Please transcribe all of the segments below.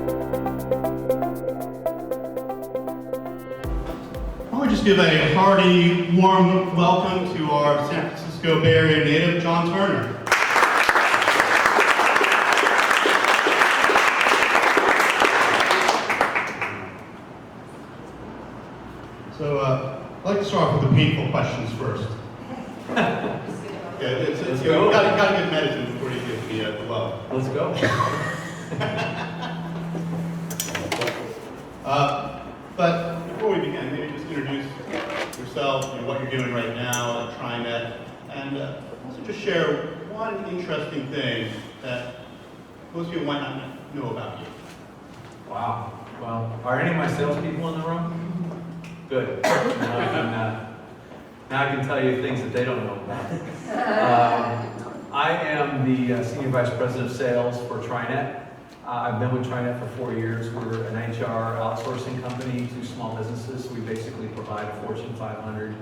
I would just give a hearty, warm welcome to our San Francisco Bay Area native, John Turner. So I'd like to start off with the painful questions first. You've got to get medicine before you get the love. Let's go. But before we begin, maybe just introduce yourself, what you're doing right now at TriNet, and also just share one interesting thing that most people might not know about you. Wow. Well, are any of my salespeople in the room? Good. Now I can tell you things that they don't know about. I am the Senior Vice President of Sales for TriNet. I've been with TriNet for 4 years. We're an HR outsourcing company to small businesses. We basically provide a Fortune 500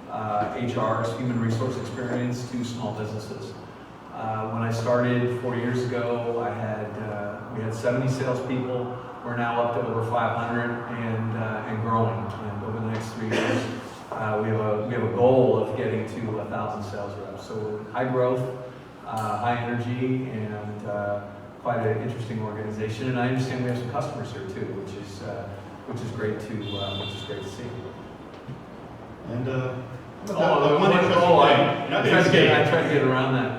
HR's human resource experience to small businesses. When I started 4 years ago, we had 70 salespeople. We're now up to over 500 and growing. And over the next 3 years, we have a goal of getting to 1,000 sales reps. So we're high growth, high energy, and quite an interesting organization. And I understand we have some customers here too, which is great to see. And I tried to get around that.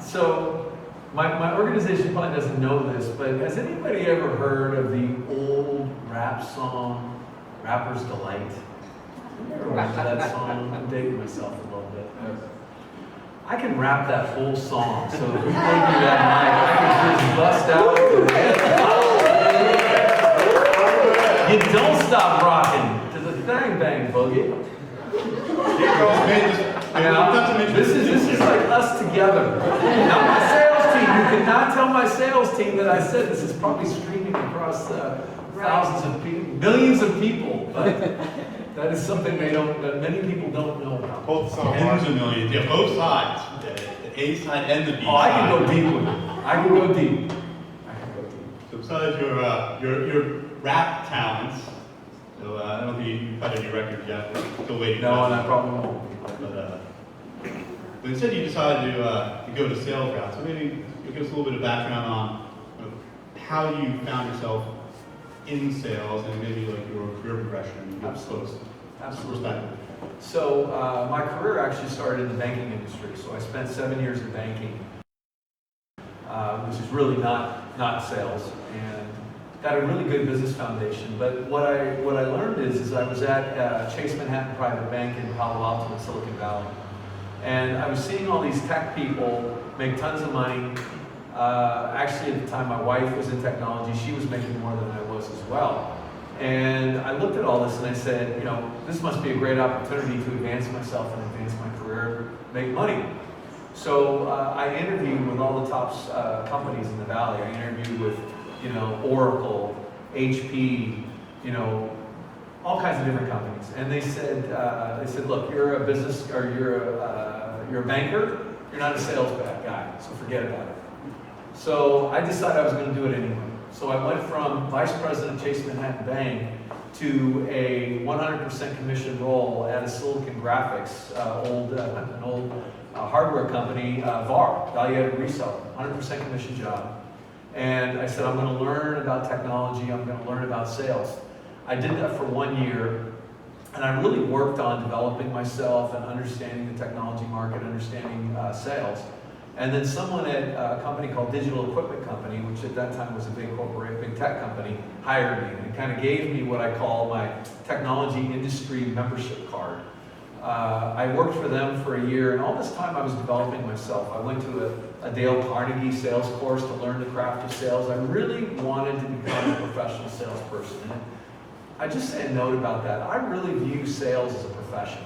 So my organization probably doesn't know this, but has anybody ever heard of the old rap song, Rapper's Delight? Remember that song? I'm dating myself a little bit. I can rap that whole song, so if we play me that night, I can just bust out. You don't stop rocking to the bang bang boogie. This is like us together. Now my sales team, you cannot tell my sales team that I said this is probably streaming across thousands of people, millions of people, but that is something that many people don't know about. Both sides. Tens of millions. Yeah, both sides. The A side and the B side. Oh, I can go deep with it. I can go deep. So besides your rap talents, so I don't think you've cut any records yet. We're still waiting. No, and I probably won't. But instead you decided to go the sales route. So maybe you'll give us a little bit of background on how you found yourself in sales and maybe like your career progression. Absolutely. Perspective. So my career actually started in the banking industry. So I spent 7 years in banking, which is really not sales, and got a really good business foundation. But what I learned is I was at Chase Manhattan Private Bank in Palo Alto in Silicon Valley, and I was seeing all these tech people make tons of money. Actually, at the time, my wife was in technology. She was making more than I was as well. And I looked at all this and I said, this must be a great opportunity to advance myself and advance my career, make money. So I interviewed with all the top companies in the Valley. I interviewed with, Oracle, HP, all kinds of different companies. And they said, look, you're a business, or you're a banker. You're not a sales guy, so forget about it. So I decided I was going to do it anyway. So I went from Vice President of Chase Manhattan Bank to a 100% commission role at a Silicon Graphics, an old hardware company, VAR, value-added reseller, 100% commission job. And I said, I'm going to learn about technology, I'm going to learn about sales. I did that for 1 year, and I really worked on developing myself and understanding the technology market, understanding sales. And then someone at a company called Digital Equipment Company, which at that time was a big tech company, hired me and kind of gave me what I call my technology industry membership card. I worked for them for a year, and all this time I was developing myself. I went to a Dale Carnegie sales course to learn the craft of sales. I really wanted to become a professional salesperson. And I just say a note about that. I really view sales as a profession.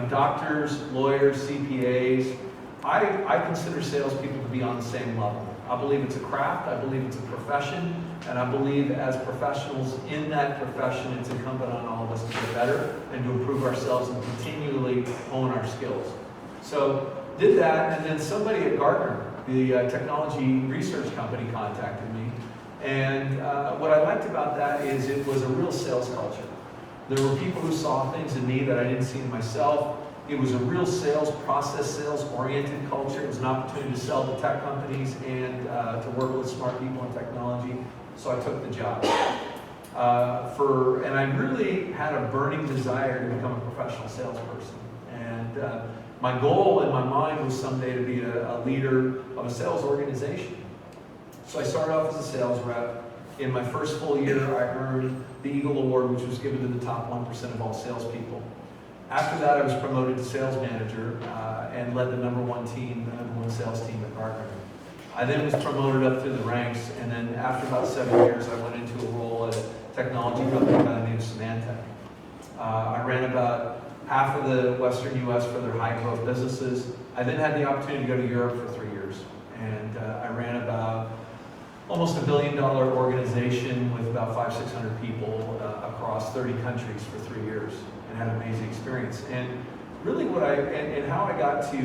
Doctors, lawyers, CPAs, I consider salespeople to be on the same level. I believe it's a craft, I believe it's a profession, and I believe as professionals in that profession, it's incumbent on all of us to get better and to improve ourselves and continually hone our skills. So did that, and then somebody at Gartner the technology research company contacted me. And what I liked about that is it was a real sales culture. There were people who saw things in me that I didn't see in myself. It was a real sales-oriented culture. It was an opportunity to sell to tech companies and to work with smart people in technology. So I took the job. And I really had a burning desire to become a professional salesperson. And my goal in my mind was someday to be a leader of a sales organization. So I started off as a sales rep. In my first full year, I earned the Eagle Award, which was given to the top 1% of all salespeople. After that, I was promoted to sales manager and led the #1 team, the #1 sales team at Gartner. I then was promoted up through the ranks, and then after about 7 years, I went into a role at a technology company by the name of Symantec. I ran about half of the Western U.S. for their high-growth businesses. I then had the opportunity to go to Europe for 3 years, and I ran about almost $1 billion organization with about 500-600 people across 30 countries for 3 years, and had an amazing experience. And really and how I got to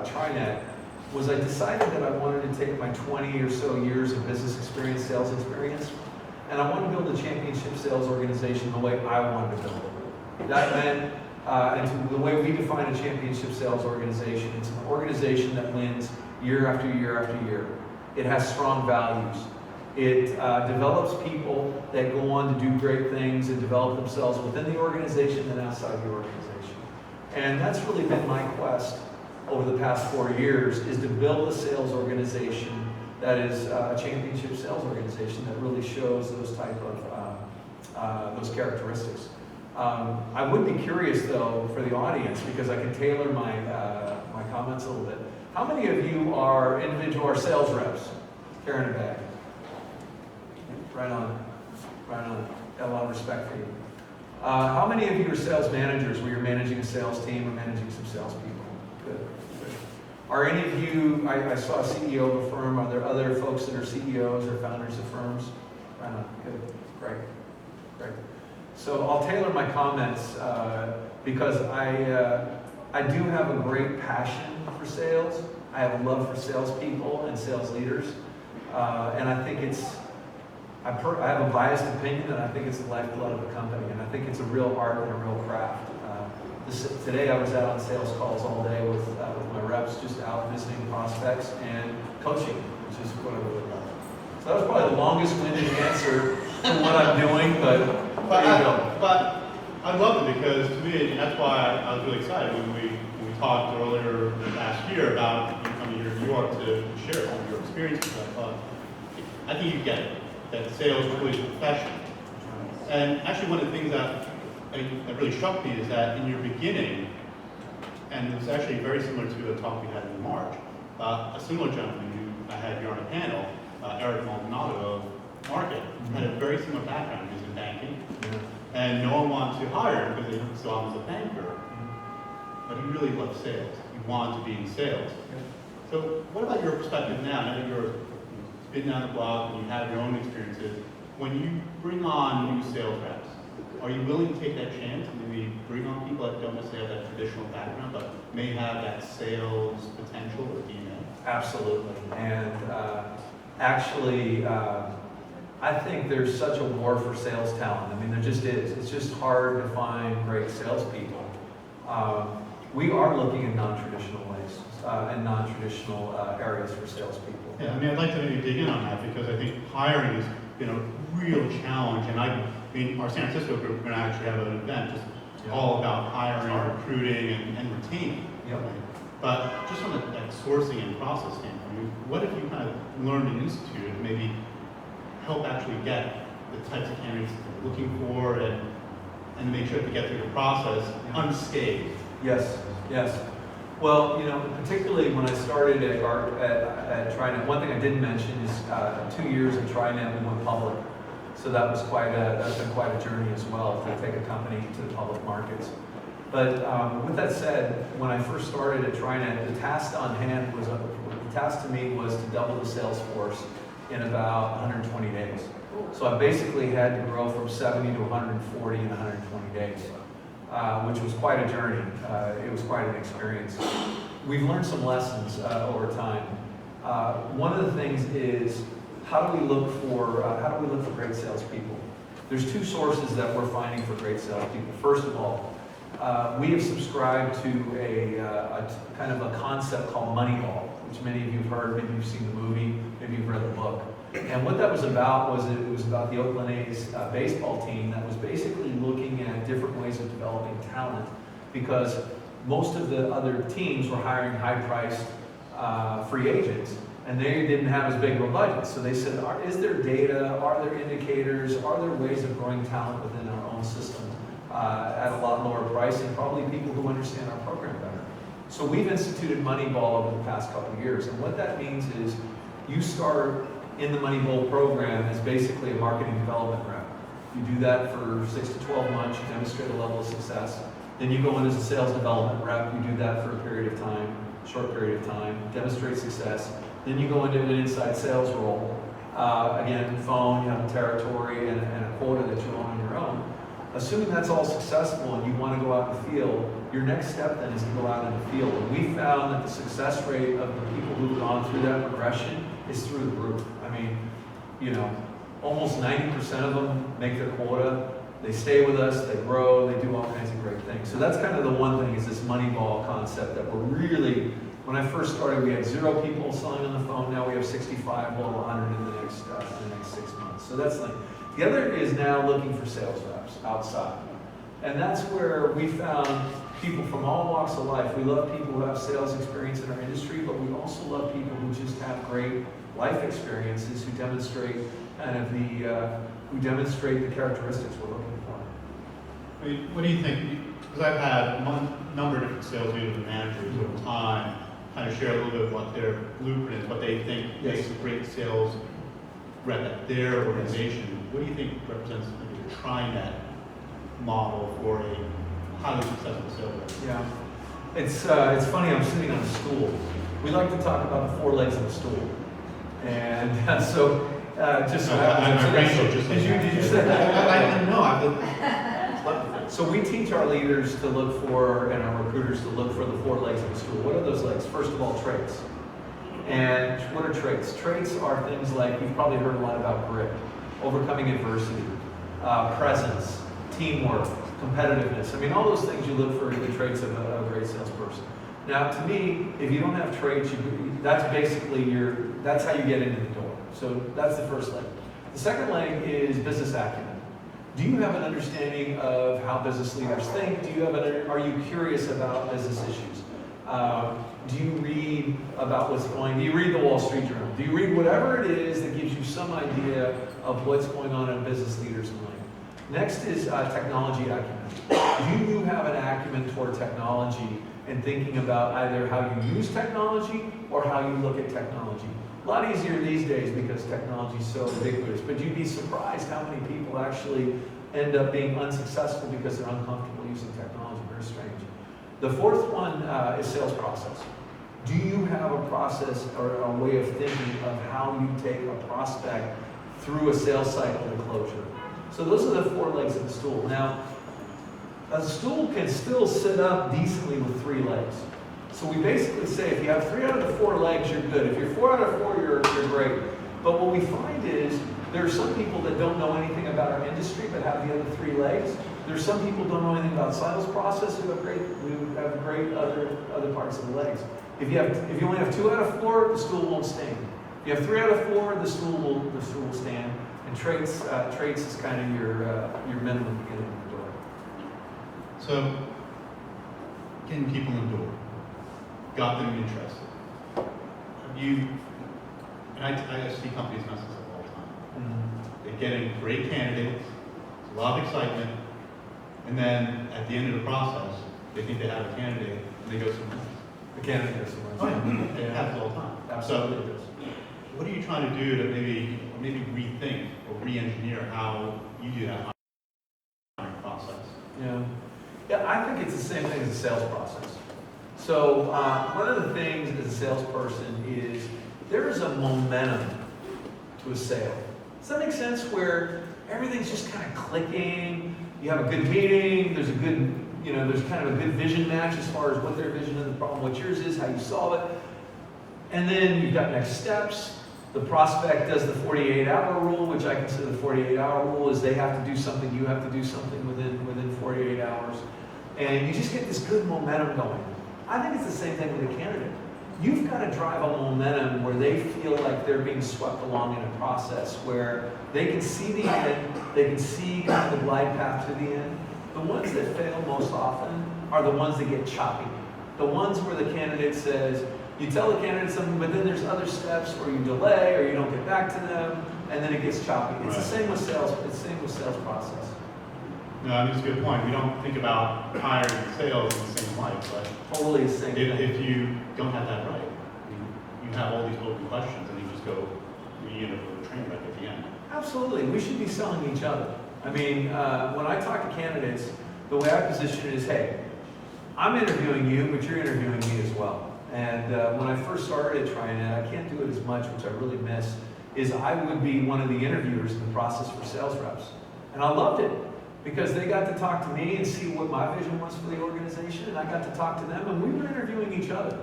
TriNet was I decided that I wanted to take my 20 or so years of business experience, sales experience, and I wanted to build a championship sales organization the way I wanted to build it. That meant, and the way we define a championship sales organization, it's an organization that wins year after year after year. It has strong values. It develops people that go on to do great things and develop themselves within the organization and outside the organization. And that's really been my quest over the past 4 years, is to build a sales organization that is a championship sales organization that really shows those type of those characteristics. I would be curious though for the audience, because I can tailor my my comments a little bit. How many of you are sales reps? Carrying a bag. Right on. Right on. Got a lot of respect for you. How many of you are sales managers where you're managing a sales team or managing some salespeople? Good. Good. Are any of you, I saw a CEO of a firm, are there other folks that are CEOs or founders of firms? Right on. Good. Great. Great. So I'll tailor my comments because I do have a great passion for sales. I have a love for salespeople and sales leaders. And I think I have a biased opinion, and I think it's the lifeblood of a company, and I think it's a real art and a real craft. Today I was out on sales calls all day with my reps, just out visiting prospects and coaching, which is what I really love. So that was probably the longest-winded answer for what I'm doing, but there you go. But I love it because to me, that's why I was really excited when we talked earlier last year about you coming here to New York to share some of your experiences. I think you get it, that sales really is a profession. And actually one of the things that really struck me is that in your beginning, and it was actually very similar to a talk we had in March, a similar gentleman who I had here on a panel, Eric Maldonado of Market, had a very similar background. He was in banking, and no one wanted to hire him because they saw him as a banker. But he really loved sales. He wanted to be in sales. So what about your perspective now that you're been down the block and you have your own experiences? When you bring on new sales reps, are you willing to take that chance and maybe bring on people that don't necessarily have that traditional background but may have that sales potential or DNA? Absolutely. And actually, I think there's such a war for sales talent. I mean, there just is. It's just hard to find great salespeople. We are looking at non-traditional ways and non-traditional areas for salespeople. Yeah, I mean, I'd like to maybe dig in on that because I think hiring has been a real challenge. And I mean, our San Francisco group, we're going to actually have an event just all about hiring, recruiting, and retaining. Yep. Right? But just from a sourcing and process standpoint, what if you kind of learned and instituted to maybe help actually get the types of candidates that you're looking for and make sure to get through the process unscathed? Yes, yes. Well, particularly when I started at TriNet, one thing I didn't mention is 2 years at TriNet we went public. So that's been quite a journey as well to take a company to the public markets. But with that said, when I first started at TriNet, the task to me was to double the sales force in about 120 days. So I basically had to grow from 70 to 140 in 120 days. Which was quite a journey. It was quite an experience. We've learned some lessons over time. One of the things is how do we look for great salespeople? There's two sources that we're finding for great salespeople. First of all, we have subscribed to a kind of a concept called Moneyball, which many of you have heard. Maybe you've seen the movie, maybe you've read the book. And what that was about was it was about the Oakland A's baseball team that was basically looking at different ways of developing talent, because most of the other teams were hiring high-priced free agents, and they didn't have as big of a budget. So they said, is there data, are there indicators, are there ways of growing talent within our own system at a lot lower price, and probably people who understand our program better. So we've instituted Moneyball over the past couple of years, and what that means is you start in the Moneyball program as basically a marketing development rep. You do that for 6 to 12 months, you demonstrate a level of success. Then you go in as a sales development rep, you do that for a period of time, short period of time, demonstrate success. Then you go into an inside sales role. Again, phone, you have a territory and a quota that you own on your own. Assuming that's all successful and you want to go out in the field, your next step then is to go out in the field. And we found that the success rate of the people who've gone through that progression is through the roof. I mean, you know, almost 90% of them make their quota. They stay with us, they grow, they do all kinds of great things. So that's kind of the one thing, is this Moneyball concept that we're really, when I first started, we had 0 people selling on the phone. Now we have 65, well, 100 in the next 6 months. So that's the thing. The other is now looking for sales reps outside. And that's where we found people from all walks of life. We love people who have sales experience in our industry, but we also love people who just have great life experiences, who demonstrate kind of the characteristics we're looking for. I mean, what do you think? Because I've had a number of different sales leaders and managers over time kind of share a little bit of what their blueprint is, what they think makes a great sales rep at their organization. What do you think represents maybe the TriNet model for a highly successful sales rep? Yeah, it's funny. I'm sitting on a stool. We like to talk about the 4 legs of the stool, and so just so did you say that? I don't know. So we teach our leaders to look for, and our recruiters to look for the 4 legs of the stool. What are those legs? First of all, traits. And what are traits? Traits are things like, you've probably heard a lot about grit, overcoming adversity, presence, teamwork, competitiveness. I mean, all those things you look for in the traits of a great salesperson. Now, to me, if you don't have traits, that's basically that's how you get into the door. So that's the first leg. The second leg is business acumen. Do you have an understanding of how business leaders think? Are you curious about business issues? Do you read about what's going? Do you read the Wall Street Journal? Do you read whatever it is that gives you some idea of what's going on in a business leader's mind? Next is technology acumen. Do you have an acumen toward technology and thinking about either how you use technology or how you look at technology? A lot easier these days because technology is so ubiquitous, but you'd be surprised how many people actually end up being unsuccessful because they're uncomfortable using technology. Very strange. The fourth one is sales process. Do you have a process or a way of thinking of how you take a prospect through a sales cycle to closure? So those are the 4 legs of the stool. Now, a stool can still sit up decently with 3 legs. So we basically say if you have 3 out of the 4 legs, you're good. If you're 4 out of 4, you're great. But what we find is there are some people that don't know anything about our industry but have the other 3 legs. There's some people who don't know anything about sales process who have great other parts of the legs. If you only have 2 out of 4, the stool won't stand. If you have 3 out of 4, the stool will stand. And traits is kind of your minimum to get in the door. So, getting people in the door, got them interested. I see companies mess this up all the time. Mm-hmm. They're getting great candidates, a lot of excitement, and then at the end of the process, they think they have a candidate, and they go somewhere else. The candidate goes somewhere else. Oh yeah, it happens all the time. Absolutely. So, what are you trying to do to maybe rethink or re-engineer how you do that hiring process? Yeah, I think it's the same thing as a sales process. So one of the things as a salesperson is there is a momentum to a sale. Does that make sense? Where everything's just kind of clicking. You have a good meeting. There's there's kind of a good vision match as far as what their vision of the problem, what yours is, how you solve it. And then you've got next steps. The prospect does the 48-hour rule, which I consider the 48-hour rule is they have to do something, you have to do something within 48 hours. And you just get this good momentum going. I think it's the same thing with a candidate. You've got to drive a momentum where they feel like they're being swept along in a process where they can see the end, they can see kind of the glide path to the end. The ones that fail most often are the ones that get choppy. The ones where the candidate says, you tell the candidate something, but then there's other steps, or you delay, or you don't get back to them, and then it gets choppy. It's the same with sales. It's the same with sales process. No, I mean, it's a good point. We don't think about hiring and sales in the same light, but Totally the same thing. if you don't have that right, you have all these open questions, and you just go, you end up with a train wreck at the end. Absolutely. We should be selling each other. I mean, when I talk to candidates, the way I position it is, hey, I'm interviewing you, but you're interviewing me as well. And when I first started at TriNet, I can't do it as much, which I really miss, is I would be one of the interviewers in the process for sales reps. And I loved it because they got to talk to me and see what my vision was for the organization, and I got to talk to them, and we were interviewing each other.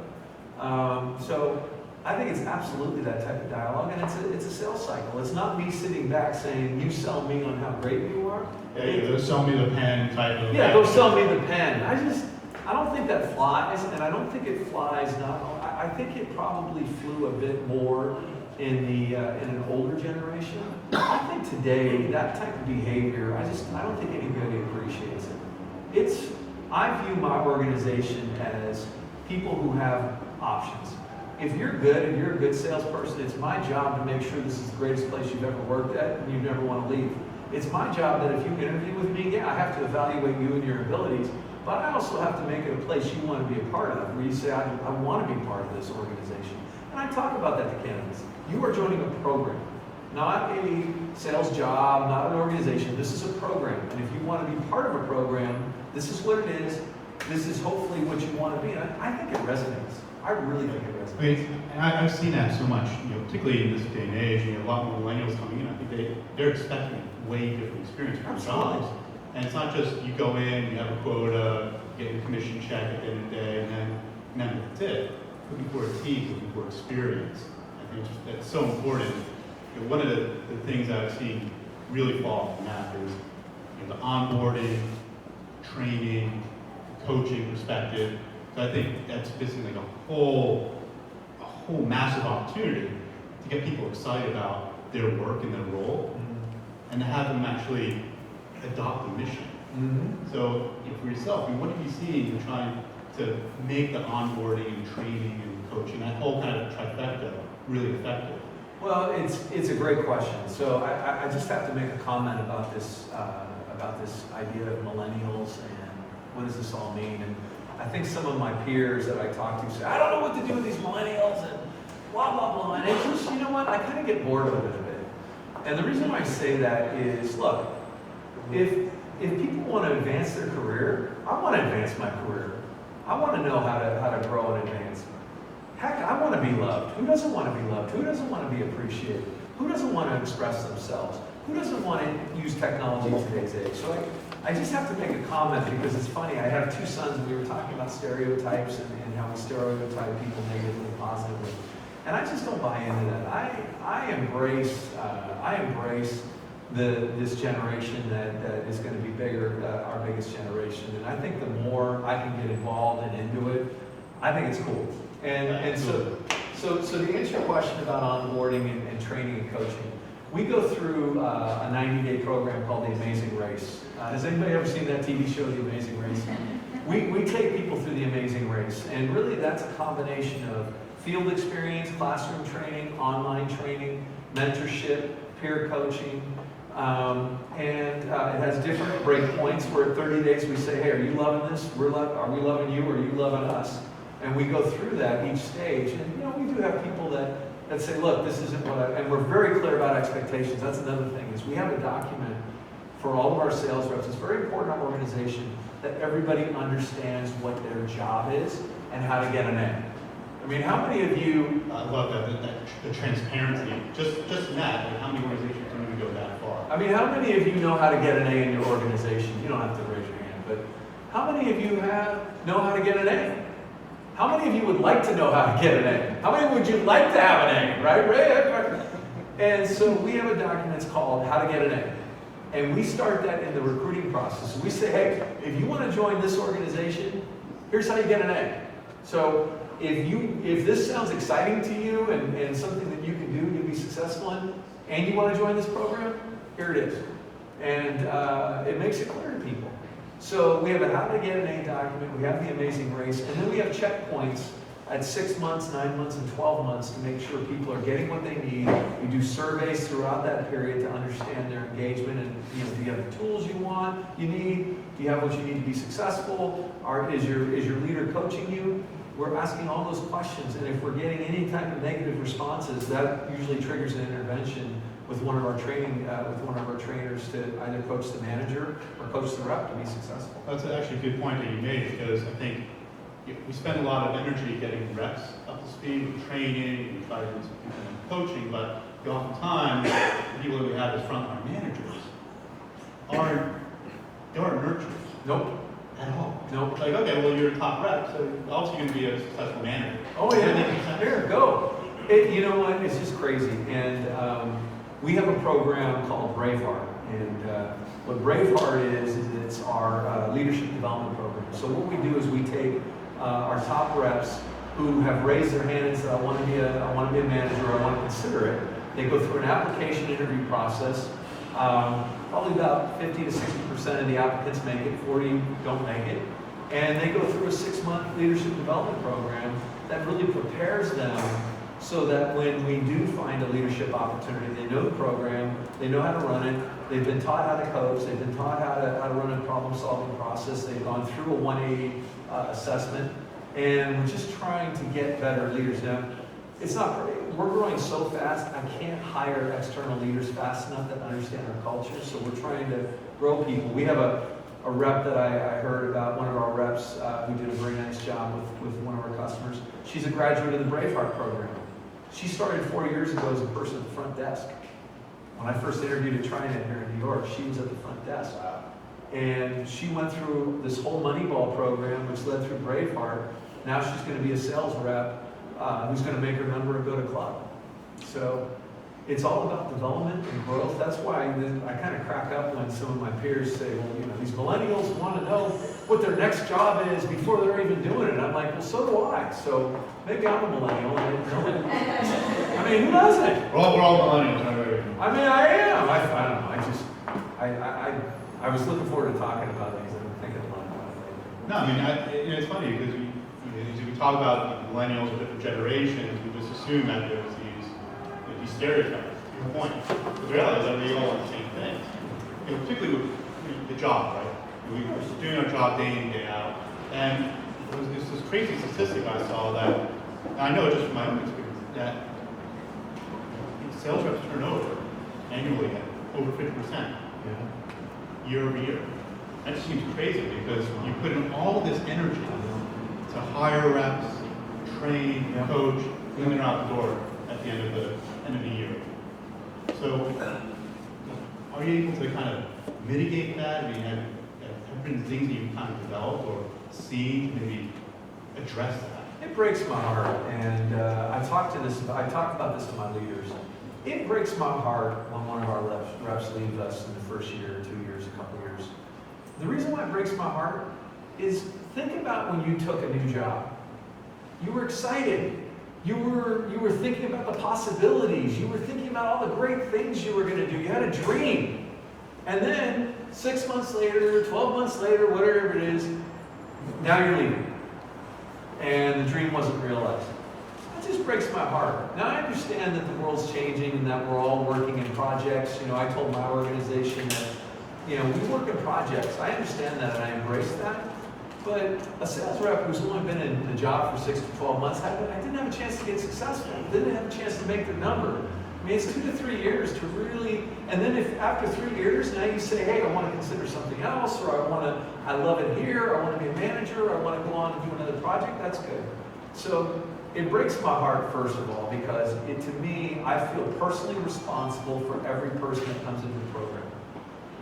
So I think it's absolutely that type of dialogue, and it's a sales cycle. It's not me sitting back saying, you sell me on how great you are. Yeah, go sell me the pen type of. Yeah, go sell me the pen. I don't think that flies, and I don't think it flies I think it probably flew a bit more in an older generation. I think today, that type of behavior, I don't think anybody appreciates it. I view my organization as people who have options. If you're good and you're a good salesperson, it's my job to make sure this is the greatest place you've ever worked at and you never want to leave. It's my job that if you interview with me, yeah, I have to evaluate you and your abilities, but I also have to make it a place you want to be a part of, where you say, I want to be part of this organization. And I talk about that to candidates. You are joining a program, not a sales job, not an organization. This is a program. And if you want to be part of a program, this is what it is. This is hopefully what you want to be. And I think it resonates. I really think it resonates. I mean, and I've seen that so much, particularly in this day and age. A lot more millennials coming in. I think they're expecting a way different experience from jobs. And it's not just you go in, you have a quota, you get your commission check at the end of the day, and then that's it. Looking for a team, looking for experience. I think that's so important. One of the things I've seen really fall off the map is the onboarding, training, coaching perspective. So I think that's basically like a whole massive opportunity to get people excited about their work and their role, and to have them actually adopt the mission. So for yourself, what have you seen in trying to make the onboarding and training and coaching, that whole kind of trifecta, really effective? Well, it's a great question. So I just have to make a comment about this idea of millennials and what does this all mean. And I think some of my peers that I talk to say, I don't know what to do with these millennials and blah, blah, blah. And it's just, you know what, I kind of get bored with it a bit. And the reason why I say that is, look, if people want to advance their career, I want to advance my career. I want to know how to grow and advance. Heck, I want to be loved. Who doesn't want to be loved? Who doesn't want to be appreciated? Who doesn't want to express themselves? Who doesn't want to use technology in today's age? So I just have to make a comment because it's funny. I have two sons, and we were talking about stereotypes and how we stereotype people negatively and positively. And I just don't buy into that. I embrace this generation that is going to be bigger, our biggest generation. And I think the more I can get involved and into it, I think it's cool. And so to answer your question about onboarding and training and coaching, we go through a 90-day program called The Amazing Race. Has anybody ever seen that TV show, The Amazing Race? We take people through The Amazing Race, and really that's a combination of field experience, classroom training, online training, mentorship, peer coaching, and it has different break points where at 30 days we say, hey, are you loving this? Are we loving you, or are you loving us? And we go through that each stage. And we do have people that say, look, this isn't what and we're very clear about expectations. That's another thing, is we have a document for all of our sales reps. It's very important in our organization that everybody understands what their job is and how to get an A. I mean, how many of you... I love that the transparency, just in that, how many organizations don't even go that far? I mean, how many of you know how to get an A in your organization? You don't have to raise your hand, but how many of you know how to get an A? How many of you would like to know how to get an A? How many would you like to have an A, right? And so we have a document that's called How to Get an A. And we start that in the recruiting process. We say, hey, if you want to join this organization, here's how you get an A. So if this sounds exciting to you and something that you can do to be successful in, and you want to join this program, here it is. And it makes it clear to people. So we have a How to Get an A document, we have the Amazing Race, and then we have checkpoints at 6 months, 9 months, and 12 months to make sure people are getting what they need. We do surveys throughout that period to understand their engagement and, do you have the tools you need? Do you have what you need to be successful? Is your leader coaching you? We're asking all those questions, and if we're getting any type of negative responses, that usually triggers an intervention with one of our trainers to either coach the manager or coach the rep to be successful. That's actually a good point that you made, because I think we spend a lot of energy getting reps up to speed with training and try to do some coaching, but oftentimes the people that we have as frontline managers aren't nurturers. Nope. At all. Nope. It's like, okay, well, you're a top rep, so you're obviously going to be a successful manager. Oh yeah, there, go. You know what, it's just crazy. And we have a program called Braveheart. And what Braveheart is it's our leadership development program. So what we do is we take our top reps who have raised their hand and said, I want to be a manager, I want to consider it. They go through an application interview process. Probably about 50 to 60% of the applicants make it, 40 don't make it. And they go through a 6-month leadership development program that really prepares them so that when we do find a leadership opportunity, they know the program, they know how to run it, they've been taught how to coach, they've been taught how to run a problem-solving process, they've gone through a 180 assessment, and we're just trying to get better leaders. Now, it's not great. We're growing so fast, I can't hire external leaders fast enough that understand our culture, so we're trying to grow people. We have a rep that I heard about, one of our reps who did a very nice job with one of our customers. She's a graduate of the Braveheart program. She started 4 years ago as a person at the front desk. When I first interviewed at TriNet here in New York, she was at the front desk. And she went through this whole Moneyball program, which led through Braveheart. Now she's going to be a sales rep who's going to make her number and go to club. So it's all about development and growth. That's why I kind of crack up when some of my peers say, well, these millennials want to know what their next job is before they're even doing it. I'm like, well, so do I. So maybe I'm a millennial. I mean, who doesn't? We're all millennials, right? I mean, I am. I don't know. I was looking forward to talking about these. I'm thinking a lot about it. No, I mean, it's funny because we talk about millennials or different generations, we just assume that there's these stereotypes. Your point. But the reality is that we all want the same things. Particularly with the job, right? We're doing our job day in, day out. And there's this crazy statistic I saw that, and I know just from my own experience, that sales reps turnover annually at over 50%. Year over year. That just seems crazy because you put in all of this energy to hire reps, train, coach, and then they're out the door at the end of the year. So, are you able to kind of mitigate that? I mean, have been things that you've kind of developed or seen to maybe address that? It breaks my heart, and I talk about this to my leaders. It breaks my heart when one of our reps leaves us in the first year, 2 years, a couple years. The reason why it breaks my heart is think about when you took a new job. You were excited. You were thinking about the possibilities. You were thinking about all the great things you were going to do. You had a dream. And then 6 months later, 12 months later, whatever it is, now you're leaving. And the dream wasn't realized. It just breaks my heart. Now I understand that the world's changing and that we're all working in projects. I told my organization that, we work in projects. I understand that and I embrace that. But a sales rep who's only been in the job for 6 to 12 months, I didn't have a chance to get successful. Didn't have a chance to make their number. I mean, it's 2 to 3 years to really, and then if after 3 years, now you say, hey, I want to consider something else, or I love it here, I want to be a manager, or I want to go on and do another project, that's good. So it breaks my heart, first of all, because to me, I feel personally responsible for every person that comes into the program.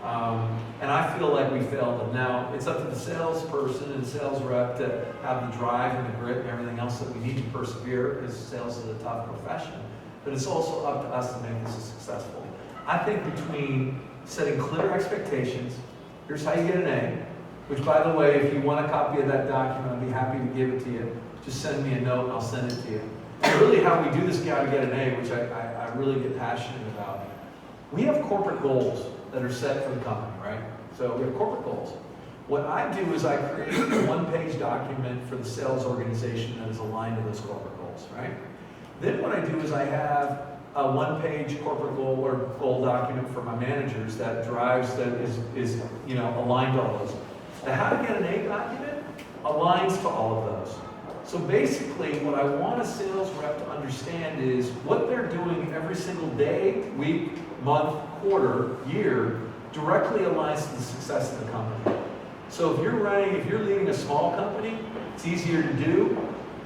And I feel like we failed them. Now, it's up to the salesperson and sales rep to have the drive and the grit and everything else that we need to persevere, because sales is a tough profession. But it's also up to us to make this successful. I think between setting clear expectations, here's how you get an A, which, by the way, if you want a copy of that document, I'd be happy to give it to you. Just send me a note and I'll send it to you. And really how we do this guy to get an A, which I really get passionate about. We have corporate goals that are set for the company, right? So we have corporate goals. What I do is I create a one-page document for the sales organization that is aligned to those corporate goals, right? Then what I do is I have a one-page corporate goal or goal document for my managers that drives, that is aligned to all those. The how to get an A document aligns to all of those. So basically, what I want a sales rep to understand is what they're doing every single day, week, month, quarter, year, directly aligns to the success of the company. So if you're leading a small company, it's easier to do.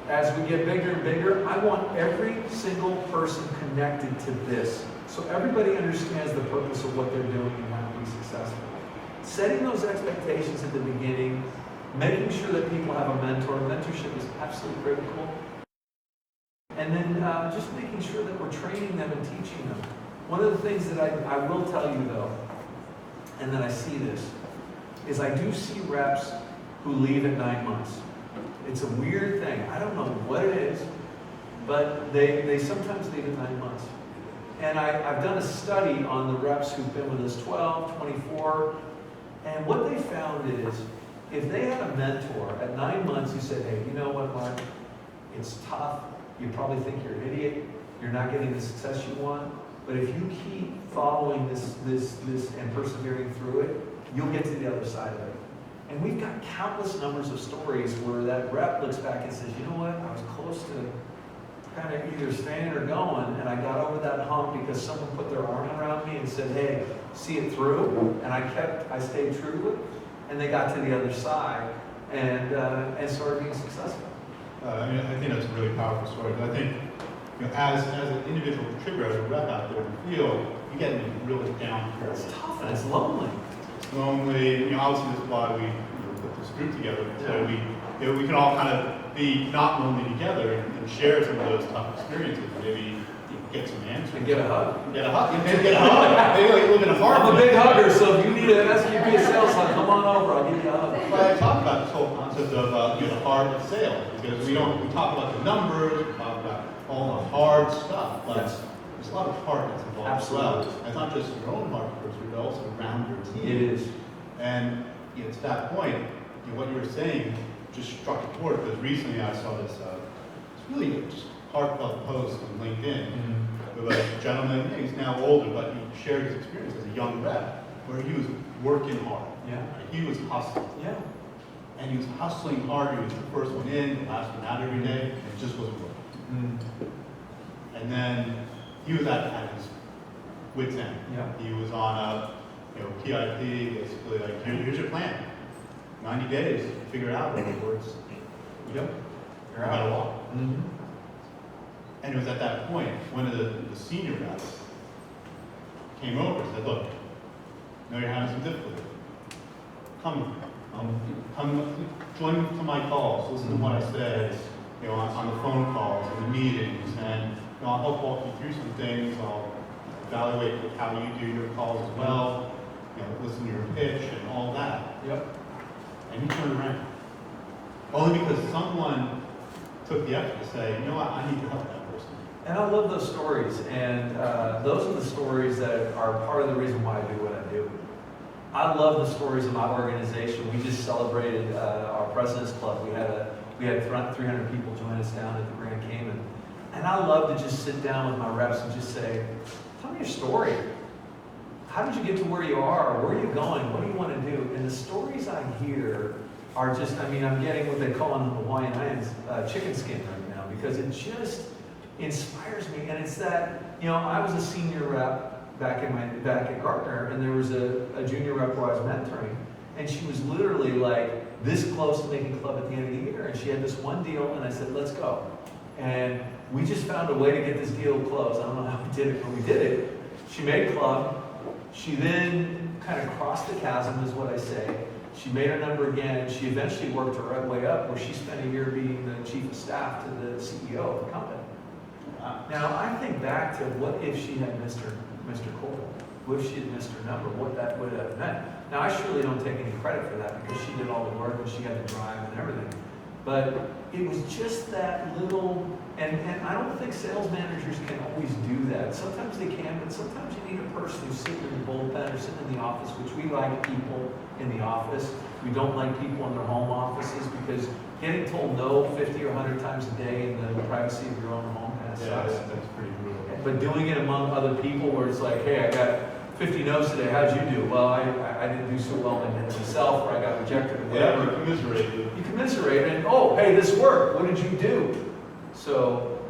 As we get bigger and bigger, I want every single person connected to this. So everybody understands the purpose of what they're doing and how to be successful. Setting those expectations at the beginning, making sure that people have a mentor. Mentorship is absolutely critical. And then just making sure that we're training them and teaching them. One of the things that I will tell you though, and then I see this, is I do see reps who leave at 9 months. It's a weird thing. I don't know what it is, but they sometimes leave at 9 months. And I've done a study on the reps who've been with us 12, 24, and what they found is, if they had a mentor at 9 months who said, hey, you know what, Mark, it's tough, you probably think you're an idiot, you're not getting the success you want, but if you keep following this and persevering through it, you'll get to the other side of it. And we've got countless numbers of stories where that rep looks back and says, you know what, I was close to kind of either staying or going, and I got over that hump because someone put their arm around me and said, hey, see it through, and I stayed true to it, and they got to the other side and started being successful. I think that's a really powerful story. But I think, as an individual contributor, as a rep out there in the field, you get really down here. It's tough and it's lonely. It's lonely. Obviously, this is why we put this group together, so we can all kind of be not lonely together and share some of those tough experiences. Maybe get some answers. And get a hug. Get a hug. Maybe a hug. Maybe like a little bit of heart. I'm a big hugger, so if you need an SVP of sales hug, come on over. I'll give you a hug. But I talk about this whole concept of the heart of sales, because we talk about the numbers, we talk about all the hard stuff, but there's a lot of heart that's involved. Absolutely. As well. It's not just your own heart, but also around your team. It is. And to that point, what you were saying just struck a chord, because recently I saw this it's really just heartfelt post on LinkedIn with a gentleman. He's now older, but he shared his experience as a young rep where he was working hard. Yeah. He was hustling. Yeah. And he was hustling hard. He was the first one in, the last one out every day, and it just wasn't working. And then he was at his wit's end. Yeah. He was on a PIP, basically like, here's your plan. 90 days, figure it out whether it works. Yep. You're out of luck. And it was at that point, one of the senior reps came over and said, look, I know you're having some difficulty. Come join me to my calls, listen to what I say, on the phone calls and the meetings, and I'll help walk you through some things. I'll evaluate how you do your calls as well, listen to your pitch and all that. Yep. And he turned around. Only because someone took the effort to say, I need to help that person. And I love those stories, and those are the stories that are part of the reason why I do what I do. I love the stories of my organization. We just celebrated our President's Club. We had 300 people join us down at the Grand Cayman. And I love to just sit down with my reps and just say, tell me your story. How did you get to where you are? Where are you going? What do you want to do? And the stories I hear are just, I'm getting what they call in the Hawaiian Islands chicken skin right now, because it just inspires me. And it's that, I was a senior rep back at Gartner, and there was a junior rep who I was mentoring, and she was literally like this close to making club at the end of the year, and she had this one deal, and I said, let's go. And we just found a way to get this deal closed. I don't know how we did it, but we did it. She made club. She then kind of crossed the chasm, is what I say. She made her number again. She eventually worked her way up, where she spent a year being the chief of staff to the CEO of the company. Now, I think back to what if she had missed Cole? What if she had missed her number? What that would have meant? Now, I surely don't take any credit for that because she did all the work and she had the drive and everything. But it was just that little, and I don't think sales managers can always do that. Sometimes they can, but sometimes you need a person who's sitting in the bullpen or sitting in the office, which we like people in the office. We don't like people in their home offices because getting told no 50 or 100 times a day in the privacy of your own home kind of sucks. That's pretty brutal. But doing it among other people where it's like, hey, I got 50 no's today, how'd you do? Well, I didn't do so well in myself, or I got rejected, or whatever. Yeah, you commiserate. You commiserate, and oh, hey, this worked, what did you do? So,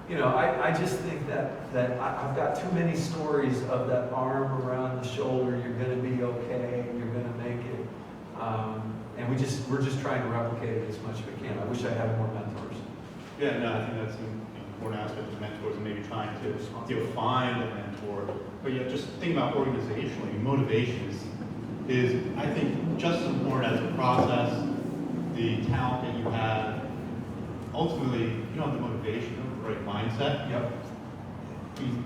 you know, I just think that I've got too many stories of that arm around the shoulder, you're gonna be okay, you're gonna make it. And we're just trying to replicate it as much as we can. I wish I had more mentors. Yeah, no, I think that's an important aspect of mentors, and maybe trying to find a mentor. But yeah, just think about organizationally, motivation is I think just as important as the process, the talent that you have. Ultimately, you don't have the motivation, you don't have the right mindset. Yep.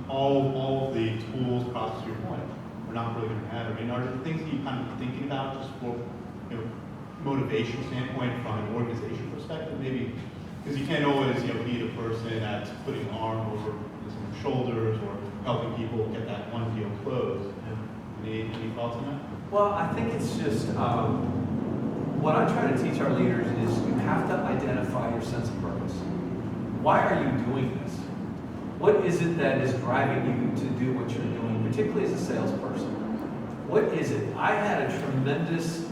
All of the tools, process, your point, are not really going to matter. I mean, are there things that you kind of thinking about just for, you know, motivation standpoint from an organization perspective, maybe? Because you can't always, you know, be the person that's putting an arm over someone's shoulders or helping people get that one deal closed. Any thoughts on that? Well, I think it's just, what I'm trying to teach our leaders is you have to identify your sense of purpose. Why are you doing this? What is it that is driving you to do what you're doing, particularly as a salesperson? What is it? I had a tremendous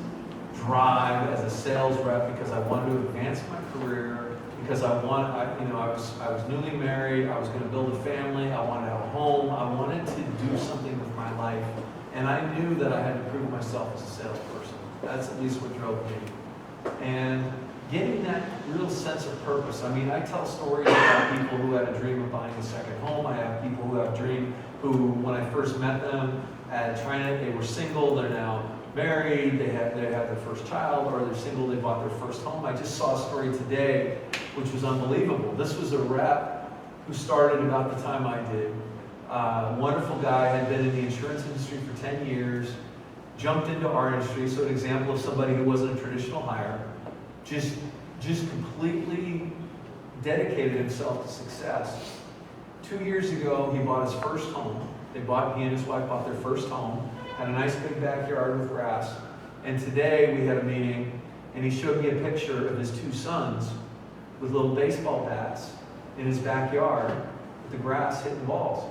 drive as a sales rep because I wanted to advance my career, because I was newly married, I was going to build a family, I wanted to have a home, I wanted to do something with my life, and I knew that I had to prove myself as a salesperson. That's at least what drove me. And getting that real sense of purpose. I mean, I tell stories about people who had a dream of buying a second home. I have people who have a dream who, when I first met them at TriNet, they were single, they're now married, they have their first child, or they're single, they bought their first home. I just saw a story today which was unbelievable. This was a rep who started about the time I did. Wonderful guy, had been in the insurance industry for 10 years, jumped into our industry, so an example of somebody who wasn't a traditional hire, just completely dedicated himself to success. 2 years ago, he bought his first home. He and his wife bought their first home, had a nice big backyard with grass, and today we had a meeting, and he showed me a picture of his 2 sons with little baseball bats in his backyard with the grass hitting balls.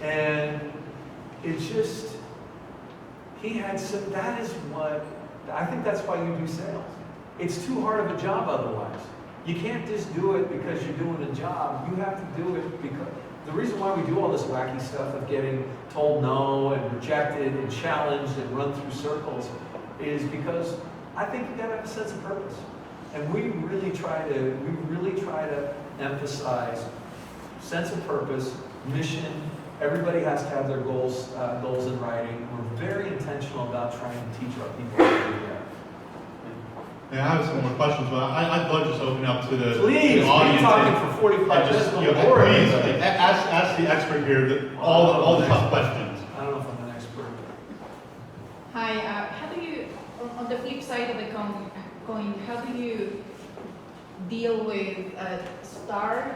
And it's just, that is what, I think that's why you do sales. It's too hard of a job otherwise. You can't just do it because you're doing a job. You have to do it because, the reason why we do all this wacky stuff of getting told no and rejected and challenged and run through circles is because I think you gotta have a sense of purpose. And we really try to emphasize sense of purpose, mission. Everybody has to have their goals in writing. We're very intentional about trying to teach our people how to do that. Yeah, I have some more questions, but I'd love to just open up to the, please, to the audience. Please, talking for 45 minutes on the board. Please, ask the expert here all the tough questions. I don't know if I'm an expert. Hi, how do you, on the flip side of the coin, how do you deal with stars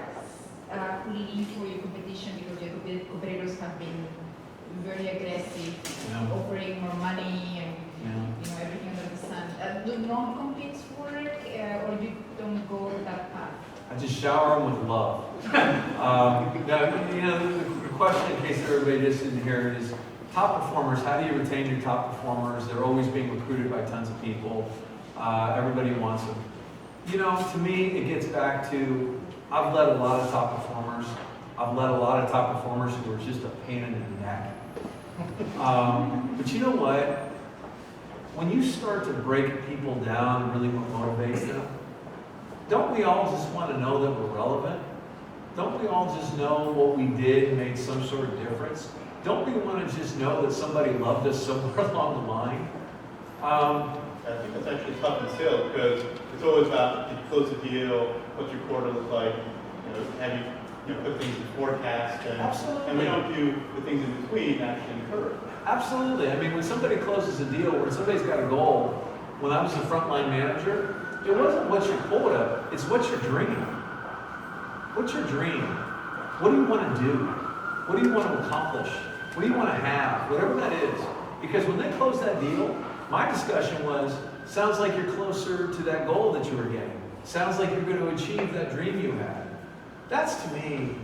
leading for your competition because your competitors have been very aggressive, offering more money and everything under the sun. Do non-competes work, or you don't go that path? I just shower them with love. Now, the question, in case everybody just didn't hear it, is top performers. How do you retain your top performers? They're always being recruited by tons of people. Everybody wants them. To me, it gets back to, I've led a lot of top performers. I've led a lot of top performers who were just a pain in the neck. But you know what? When you start to break people down and really what motivates them, don't we all just want to know that we're relevant? Don't we all just know what we did made some sort of difference? Don't we want to just know that somebody loved us somewhere along the line? I think that's actually tough in sales because it's always about, did you close the deal, what's your quarter look like, have you put things in forecast, and we don't do the things in between actually occur. Absolutely. I mean, when somebody closes a deal, when somebody's got a goal, when I was a frontline manager, it wasn't what's your quota, it's what's your dream. What's your dream? What do you want to do? What do you want to accomplish? What do you want to have? Whatever that is. Because when they closed that deal, my discussion was, sounds like you're closer to that goal that you were getting. Sounds like you're going to achieve that dream you had. That's, to me,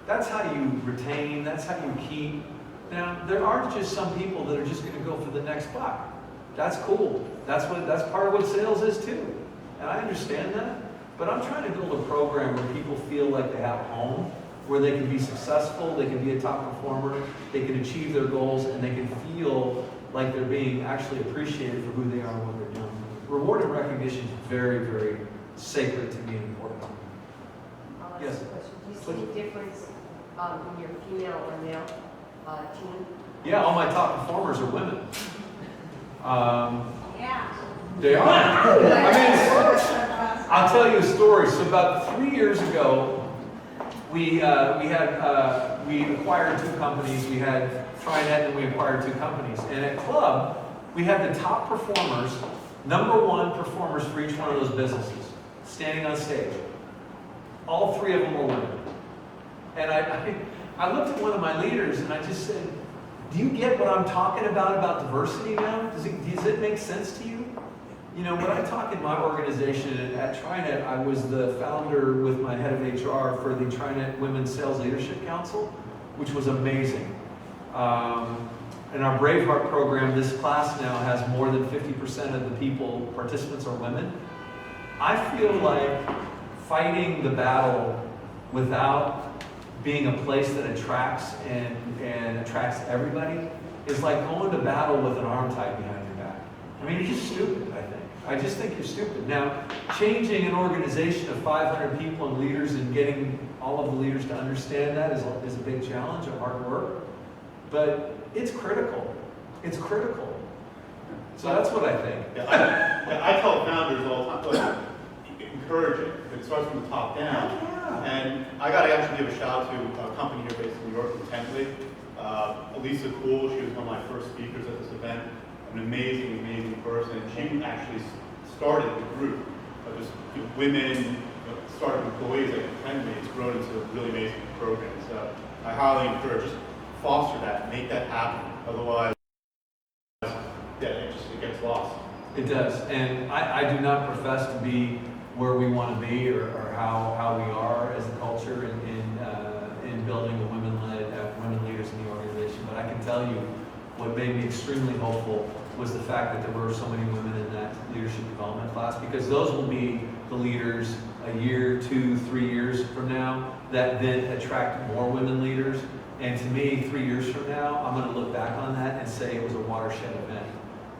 that's how you retain, that's how you keep. Now, there are just some people that are just going to go for the next buck. That's cool. That's part of what sales is too. And I understand that. But I'm trying to build a program where people feel like they have home, where they can be successful, they can be a top performer, they can achieve their goals, and they can feel like they're being actually appreciated for who they are and what they're doing. Reward and recognition is very, very sacred to me and important. Yes. Do you see a difference in your female or male team? Yeah, all my top performers are women. Yeah. They are. I mean, I'll tell you a story. So about 3 years ago, we acquired two companies. We had TriNet and we acquired two companies. And at Club, we had the top performers, #1 performers for each one of those businesses, standing on stage. All three of them were women. And I looked at one of my leaders and I just said, do you get what I'm talking about diversity now? Does it make sense to you? You know, when I talk in my organization at TriNet, I was the founder with my head of HR for the TriNet Women's Sales Leadership Council, which was amazing. In our Braveheart program, this class now has more than 50% of the participants are women. I feel like fighting the battle without being a place that attracts and attracts everybody is like going to battle with an arm tied behind your back. I mean, you're just stupid, I think. I just think you're stupid. Now, changing an organization of 500 people and leaders and getting all of the leaders to understand that is a big challenge of hard work. But it's critical. It's critical. So that's what I think. Yeah, I tell founders all the time, encourage it. It starts from the top down. And I got to actually give a shout out to a company here based in New York, Intently. Elisa Cool, she was one of my first speakers at this event. An amazing, amazing person. She actually started the group of just women, started employees like Intently. It's grown into a really amazing program. So I highly encourage, just foster that, make that happen. Otherwise, yeah, it gets lost. It does. And I do not profess to be where we want to be or how we are as a culture in building the women leaders in the organization. But I can tell you what made me extremely hopeful was the fact that there were so many women in that leadership development class, because those will be the leaders a year, 2, 3 years from now that then attract more women leaders. And to me, 3 years from now, I'm going to look back on that and say it was a watershed event.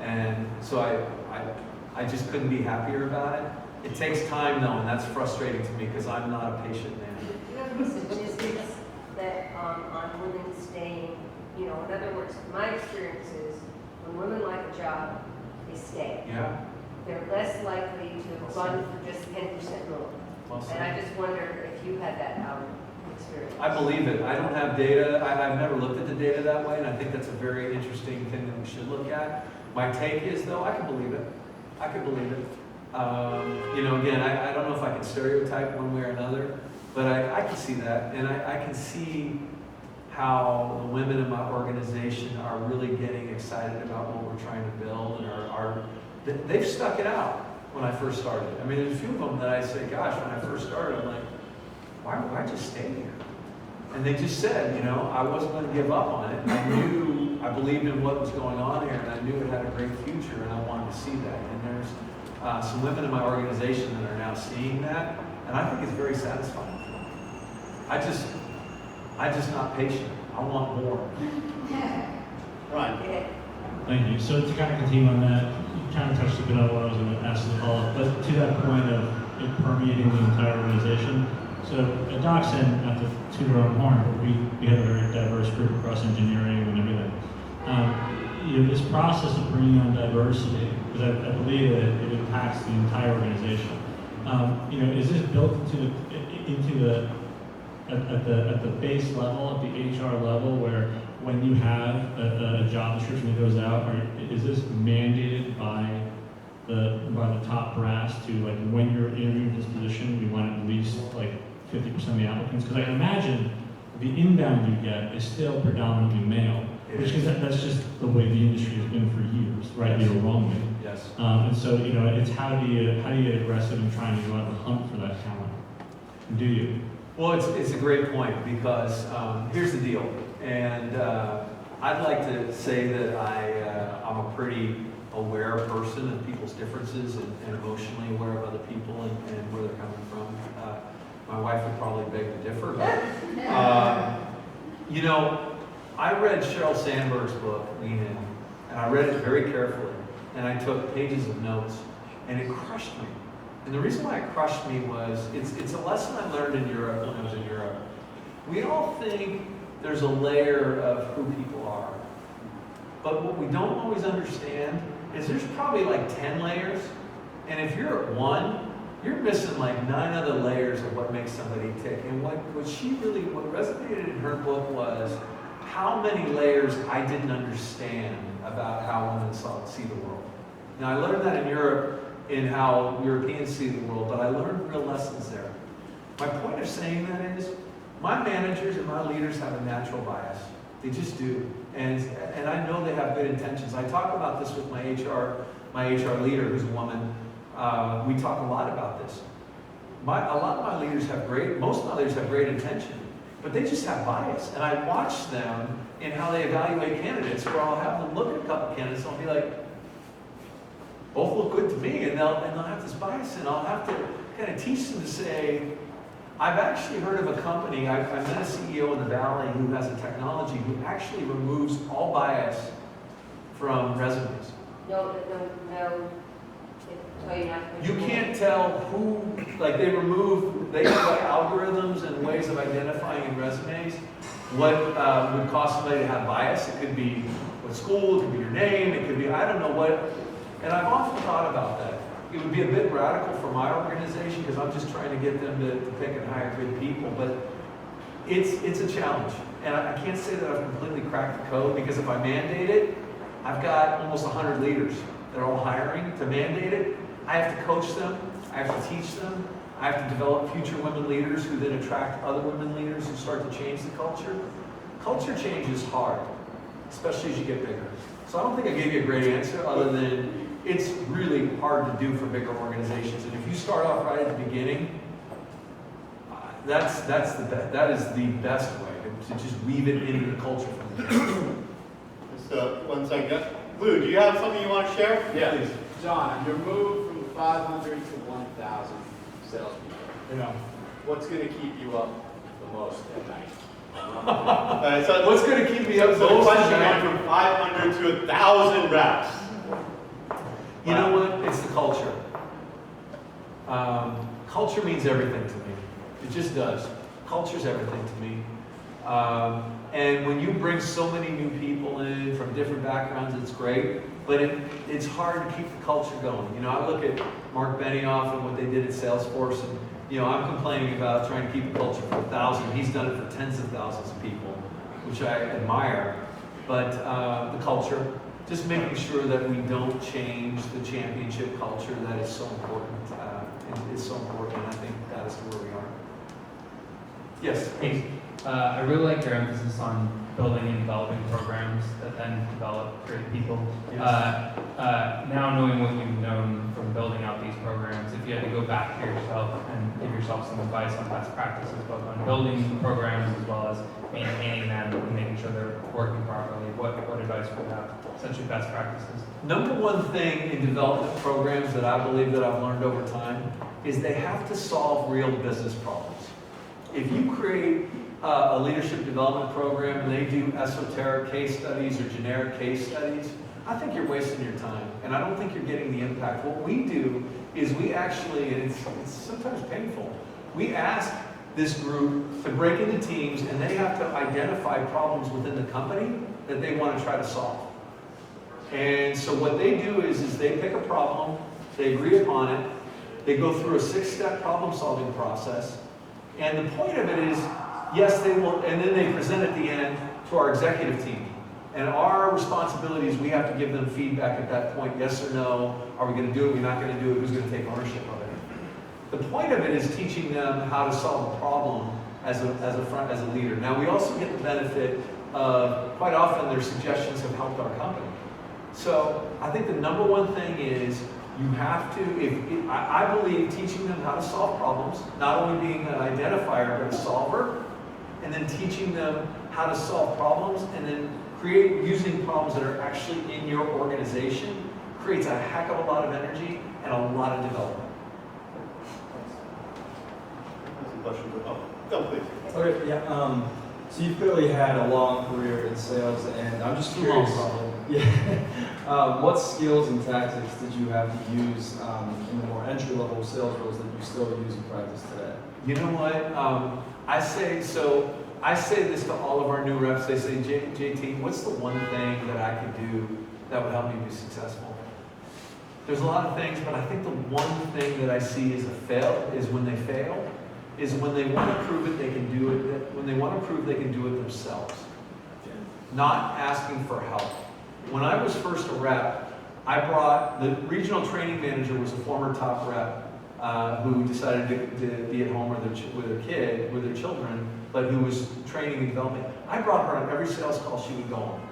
And so I just couldn't be happier about it. It takes time though, and that's frustrating to me because I'm not a patient man. Do you have any statistics that on women staying, in other words, my experience is when women like a job, they stay. Yeah. They're less likely to run for just 10% more. Well said. And I just wonder if you had that experience. I believe it. I don't have data. I've never looked at the data that way, and I think that's a very interesting thing that we should look at. My take is, though, I can believe it. I can believe it. Again, I don't know if I can stereotype one way or another, but I can see that, and I can see how the women in my organization are really getting excited about what we're trying to build, and they've stuck it out when I first started. I mean, there's a few of them that I say, gosh, when I first started, I'm like, why would I just stay here? And they just said, I wasn't going to give up on it. I believed in what was going on here, and I knew it had a great future, and I wanted to see that. And there's some women in my organization that are now seeing that, and I think it's very satisfying. I'm just not patient. I want more. Ryan. Thank you. So to kind of continue on that, you kind of touched a bit on what I was going to ask the follow-up, but to that point of it permeating the entire organization. So at Doxon, not to toot our own horn, but we have a very diverse group across engineering and everything. This process of bringing on diversity, because I believe that it impacts the entire organization. Is this built at the base level, at the HR level, where when you have a job description that goes out, or is this mandated by the top brass to, like, when you're interviewing for this position, we want at least like 50% of the applicants? Because I can imagine the inbound you get is still predominantly male, which is that's just the way the industry has been for years, right? You're wrongly. Yes. And so it's how do you get aggressive in trying to go out and hunt for that talent? Do you? Well, it's a great point because here's the deal, and I'd like to say that I'm a pretty aware person of people's differences and emotionally aware of other people and where they're coming from. My wife would probably beg to differ, but I read Sheryl Sandberg's book, Lean In, and I read it very carefully, and I took pages of notes, and it crushed me. And the reason why it crushed me was it's a lesson I learned in Europe when I was in Europe. We all think there's a layer of who people are, but what we don't always understand is there's probably like 10 layers, and if you're at one, you're missing like 9 other layers of what makes somebody tick. And what resonated in her book was how many layers I didn't understand about how women see the world. Now, I learned that in Europe, in how Europeans see the world, but I learned real lessons there. My point of saying that is, my managers and my leaders have a natural bias. They just do. And I know they have good intentions. I talk about this with my HR leader, who's a woman. We talk a lot about this. Most of my leaders have great intention, but they just have bias. And I watch them in how they evaluate candidates, where I'll have them look at a couple candidates and I'll be like, both look good to me, and they'll have this bias, and I'll have to kind of teach them to say, I've actually heard of a company, I met a CEO in the Valley who has a technology who actually removes all bias from resumes. No. They tell you not to. You can't tell who, like they have algorithms and ways of identifying in resumes what would cause somebody to have bias. It could be what school, it could be your name, it could be, I don't know what. And I've often thought about that. It would be a bit radical for my organization because I'm just trying to get them to pick and hire good people, but it's a challenge. And I can't say that I've completely cracked the code, because if I mandate it, I've got almost 100 leaders that are all hiring. To mandate it, I have to coach them, I have to teach them, I have to develop future women leaders who then attract other women leaders who start to change the culture. Culture change is hard, especially as you get bigger. So I don't think I gave you a great answer other than it's really hard to do for bigger organizations. And if you start off right at the beginning, that is the best way to just weave it into the culture from the beginning. Just 1 second. Lou, do you have something you want to share? Yeah. Please. John, your move from 500 to 1,000 salespeople, what's going to keep you up the most at night? So What's going to keep me up so the most question tonight? went from 500 to 1,000 reps. You know what? It's the culture. Culture means everything to me. It just does. Culture's everything to me. And when you bring so many new people in from different backgrounds, it's great. But it's hard to keep the culture going. I look at Mark Benioff and what they did at Salesforce, and I'm complaining about trying to keep a culture for 1,000. He's done it for tens of thousands of people, which I admire. But the culture, just making sure that we don't change the championship culture, that is so important. It's so important, and I think that is where we are. Yes? Thanks. I really like your emphasis on building and developing programs that then develop great people. Yes. Now knowing what you've known from building out these programs, if you had to go back to yourself and give yourself some advice on best practices, both on building programs as well as maintaining them and making sure they're working properly, what advice would you have? Essentially best practices. Number one thing in development programs that I believe that I've learned over time is they have to solve real business problems. If you create a leadership development program and they do esoteric case studies or generic case studies, I think you're wasting your time, and I don't think you're getting the impact. What we do is we actually, and it's sometimes painful, we ask this group to break into teams, and they have to identify problems within the company that they want to try to solve. And so what they do is they pick a problem, they agree upon it, they go through a 6-step problem-solving process, and the point of it is, yes, they will, and then they present at the end to our executive team. And our responsibility is we have to give them feedback at that point, yes or no, are we going to do it, we're not going to do it, who's going to take ownership of it. The point of it is teaching them how to solve a problem as a leader. Now we also get the benefit of, quite often their suggestions have helped our company. So I think the number one thing is you have to, I believe teaching them how to solve problems, not only being an identifier, but a solver, and then teaching them how to solve problems, and then using problems that are actually in your organization creates a heck of a lot of energy and a lot of development. Some questions? Oh, go please. Okay, yeah. So you've clearly had a long career in sales, and I'm just Too long, curious. probably. Yeah. What skills and tactics did you have to use in the more entry-level sales roles that you still use in practice today? You know what? I say this to all of our new reps. They say, JT, what's the one thing that I could do that would help me be successful? There's a lot of things, but I think the one thing that I see is when they fail, is when they want to prove it, they can do it. When they want to prove they can do it themselves, not asking for help. When I was first a rep, I brought the regional training manager was a former top rep who decided to be at home with their children, but who was training and developing. I brought her on every sales call she would go on.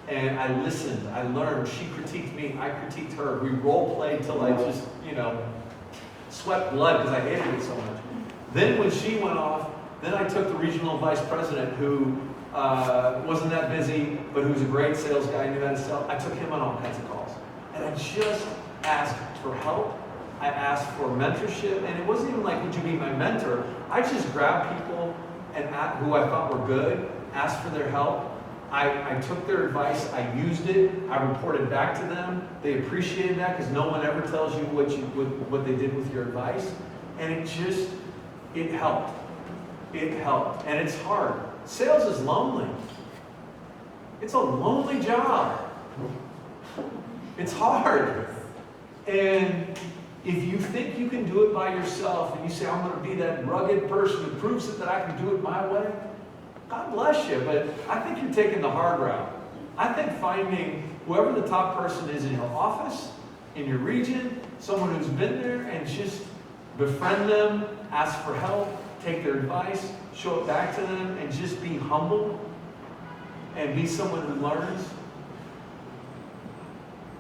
And I listened, I learned, she critiqued me, I critiqued her. We role played till I just, sweat blood because I hated it so much. Then when she went off, then I took the regional vice president who wasn't that busy, but who was a great sales guy, knew how to sell. I took him on all kinds of calls. And I just asked for help. I asked for mentorship, and it wasn't even like, would you be my mentor? I just grabbed people who I thought were good, asked for their help. I took their advice, I used it, I reported back to them. They appreciated that because no one ever tells you what they did with your advice. And it helped. It helped. And it's hard. Sales is lonely. It's a lonely job. It's hard. And if you think you can do it by yourself and you say, I'm going to be that rugged person who proves it that I can do it my way, God bless you, but I think you're taking the hard route. I think finding whoever the top person is in your office, in your region, someone who's been there, and just befriend them, ask for help, take their advice, show it back to them, and just be humble and be someone who learns.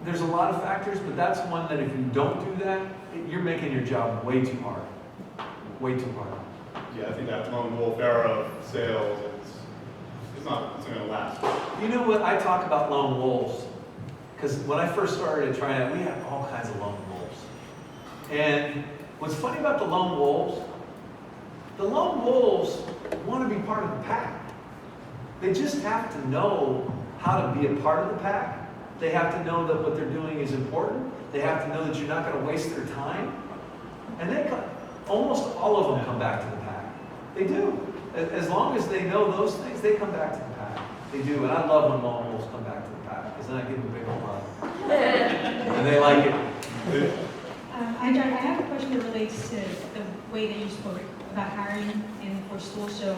There's a lot of factors, but that's one that if you don't do that, you're making your job way too hard. Way too hard. Yeah, I think that lone wolf era of sales, it's not going to last. You know what? I talk about lone wolves. Because when I first started at TriNet, we had all kinds of lone wolves. And what's funny about the lone wolves want to be part of the pack. They just have to know how to be a part of the pack. They have to know that what they're doing is important. They have to know that you're not going to waste their time. And almost all of them come back to the pack. They do. As long as they know those things, they come back to the pack. They do. And I love when lone wolves come back to the pack, because then I give them a big old hug. And they like it. I have a question that relates to the way that you spoke about hiring and for stool. So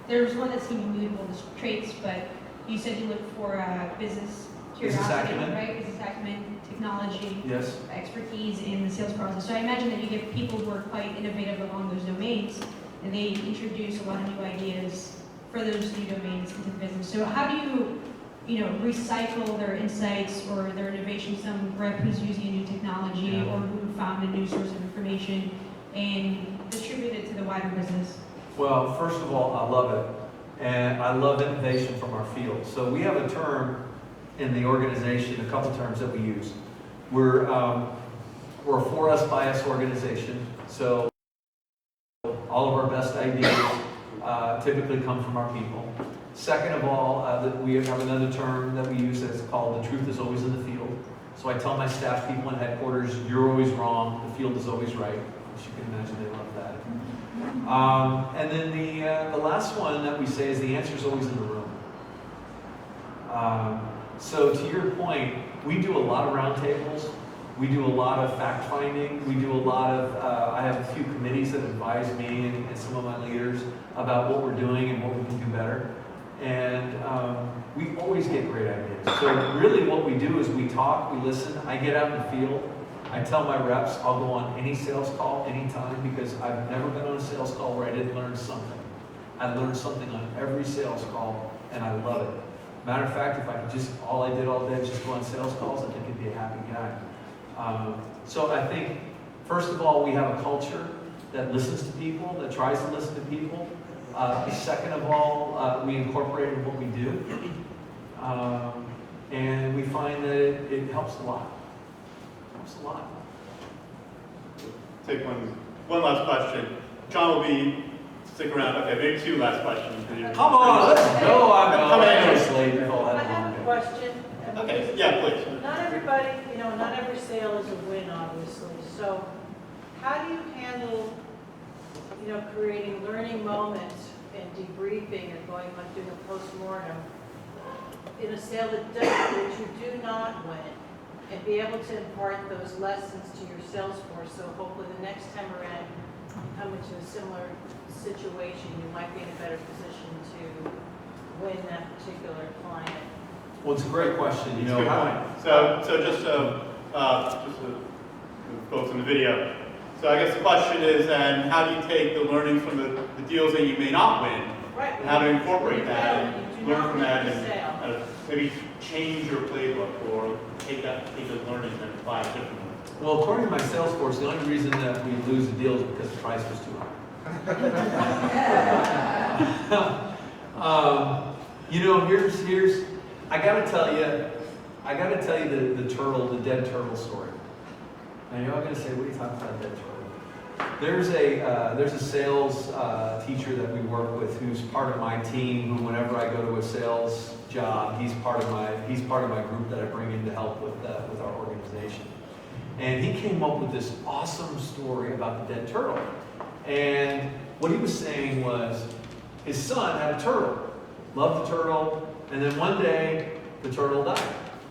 there's one that seemed immutable, the traits, but you said you look for business curiosity, acumen. right? Business acumen, technology, Yes. expertise in the sales process. So I imagine that you get people who are quite innovative along those domains, and they introduce a lot of new ideas for those new domains into the business. So how do you recycle their insights or their innovation, some rep who's using a new technology or who found a new source of information, and distribute it to the wider business? Well, first of all, I love it. And I love innovation from our field. So we have a term in the organization, a couple terms that we use. We're a for us, by us organization. So all of our best ideas typically come from our people. Second of all, we have another term that we use that's called the truth is always in the field. So I tell my staff people in headquarters, you're always wrong, the field is always right. As you can imagine, they love that. And then the last one that we say is the answer is always in the room. So to your point, we do a lot of roundtables. We do a lot of fact finding. We do a lot of, I have a few committees that advise me and some of my leaders about what we're doing and what we can do better. And we always get great ideas. So really what we do is we talk, we listen. I get out in the field. I tell my reps I'll go on any sales call anytime because I've never been on a sales call where I didn't learn something. I learned something on every sales call and I love it. Matter of fact, if I could just, all I did all day was just go on sales calls, I think I'd be a happy guy. So I think, first of all, we have a culture that listens to people, that tries to listen to people. Second of all, we incorporate in what we do. And we find that it helps a lot. It helps a lot. Take one last question. John will be, stick around. Okay, maybe two last questions. Come on, let's go. Come on. I'm late. I have a question. Okay, yeah, please. Not everybody, not every sale is a win, obviously. So how do you handle, creating learning moments and debriefing or going like doing a postmortem in a sale that you do not win, and be able to impart those lessons to your sales force, so hopefully the next time around you come into a similar situation, you might be in a better position to win that particular client. Well, it's a great question. It's a good point. So just to folks in the video. So I guess the question is then, how do you take the learnings from the deals that you may not win, Right. and how to incorporate that and You do learn not from win that the and sale. maybe change your playbook or take those learnings and apply it differently? Well, according to my sales force, the only reason that we lose the deal is because the price was too high. Here's I gotta tell you the dead turtle story. Now you're all gonna say, what are you talking about, dead turtle? There's a sales teacher that we work with who's part of my team. Who, whenever I go to a sales job, he's part of my group that I bring in to help with our organization. And he came up with this awesome story about the dead turtle. And what he was saying was, his son had a turtle, loved the turtle, and then one day the turtle died.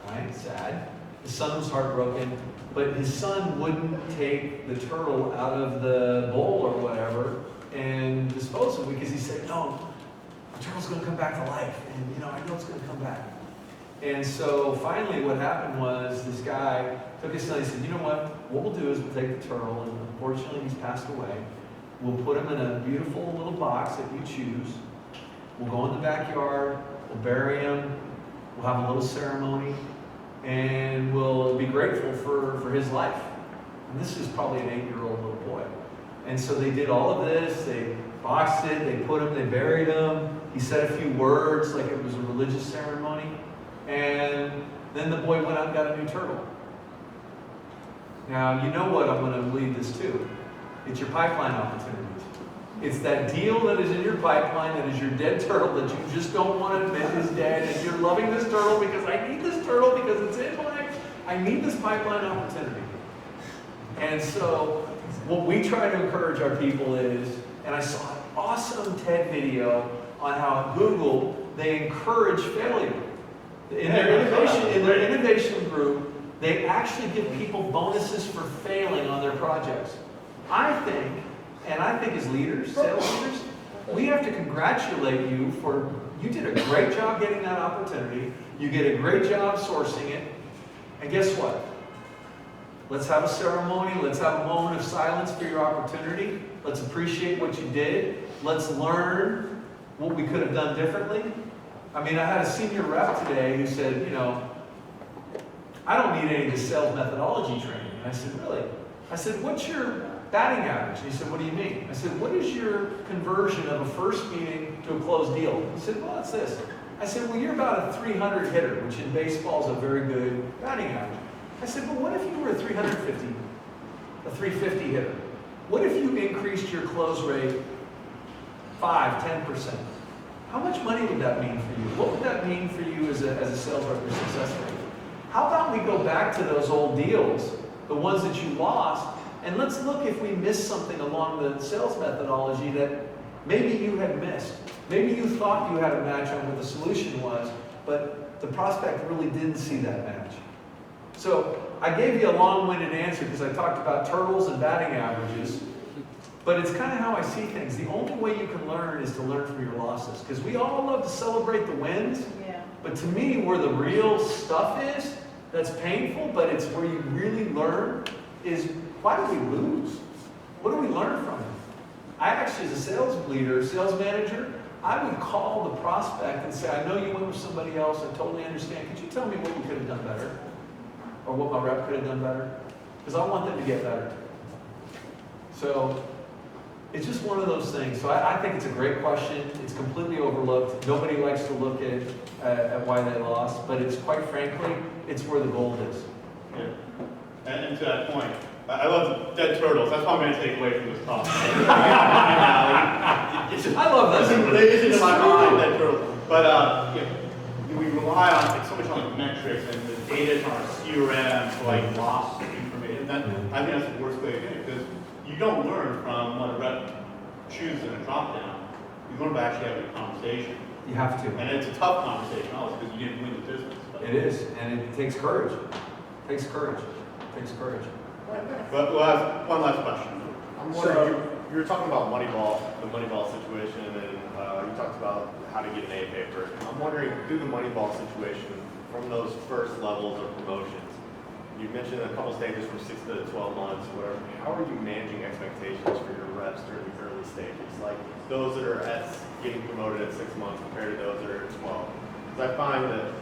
Right? Sad. His son was heartbroken. But his son wouldn't take the turtle out of the bowl or whatever and dispose of it because he said, no, the turtle's going to come back to life. And, I know it's going to come back. And so finally what happened was this guy took his son and he said, you know what we'll do is we'll take the turtle, and unfortunately he's passed away. We'll put him in a beautiful little box that you choose. We'll go in the backyard. We'll bury him. We'll have a little ceremony. And we'll be grateful for his life. And this is probably an 8-year-old little boy. And so they did all of this. They boxed it, they put him, they buried him. He said a few words like it was a religious ceremony. And then the boy went out and got a new turtle. Now, you know what I'm going to lead this to. It's your pipeline opportunities. It's that deal that is in your pipeline that is your dead turtle that you just don't want to admit is dead, and you're loving this turtle because I need this turtle because it's in I need this pipeline opportunity. And so what we try to encourage our people is, and I saw an awesome TED video on how at Google they encourage failure. In their innovation group, they actually give people bonuses for failing on their projects. I think as leaders, sales leaders, we have to congratulate you for, you did a great job getting that opportunity. You did a great job sourcing it. And guess what? Let's have a ceremony. Let's have a moment of silence for your opportunity. Let's appreciate what you did. Let's learn what we could have done differently. I mean, I had a senior rep today who said, I don't need any of the sales methodology training. And I said, really? I said, what's your batting average? And he said, what do you mean? I said, what is your conversion of a first meeting to a closed deal? He said, well, it's this. I said, well, you're about a 300 hitter, which in baseball is a very good batting average. I said, well, what if you were a 350 hitter? What if you increased your close rate 5-10%? How much money would that mean for you? What would that mean for you as a sales rep or success rate? How about we go back to those old deals, the ones that you lost, And let's look if we missed something along the sales methodology that maybe you had missed. Maybe you thought you had a match on what the solution was, but the prospect really didn't see that match. So I gave you a long-winded answer because I talked about turtles and batting averages, but it's kind of how I see things. The only way you can learn is to learn from your losses, because we all love to celebrate the wins, Yeah. but to me, where the real stuff is, that's painful, but it's where you really learn, is why do we lose? What do we learn from it? I actually, as a sales leader, sales manager, I would call the prospect and say, I know you went with somebody else, I totally understand. Could you tell me what we could have done better? Or what my rep could have done better? Because I want them to get better. So it's just one of those things. So I think it's a great question. It's completely overlooked. Nobody likes to look at why they lost, but it's quite frankly, it's where the gold is. Yeah. And to that point, I love dead turtles. That's what I'm going to take away from this talk. I love that. It's in my mind, dead turtles. But we rely on so much on the metrics and the data from our CRM for like loss information. I think that's the worst way to do it, because you don't learn from what a rep chooses in a drop down. You learn by actually having a conversation. You have to. And it's a tough conversation, obviously, because you didn't win the business. But It is, and it takes courage. It takes courage. It takes courage. But we'll have one last question. I'm wondering, you were talking about Moneyball, the Moneyball situation, and you talked about how to get an A paper. I'm wondering, through the Moneyball situation, from those first levels of promotions, you mentioned a couple stages from 6 to 12 months, whatever. How are you managing expectations for your reps during the early stages? Like those that are getting promoted at 6 months compared to those that are at 12. Because I find that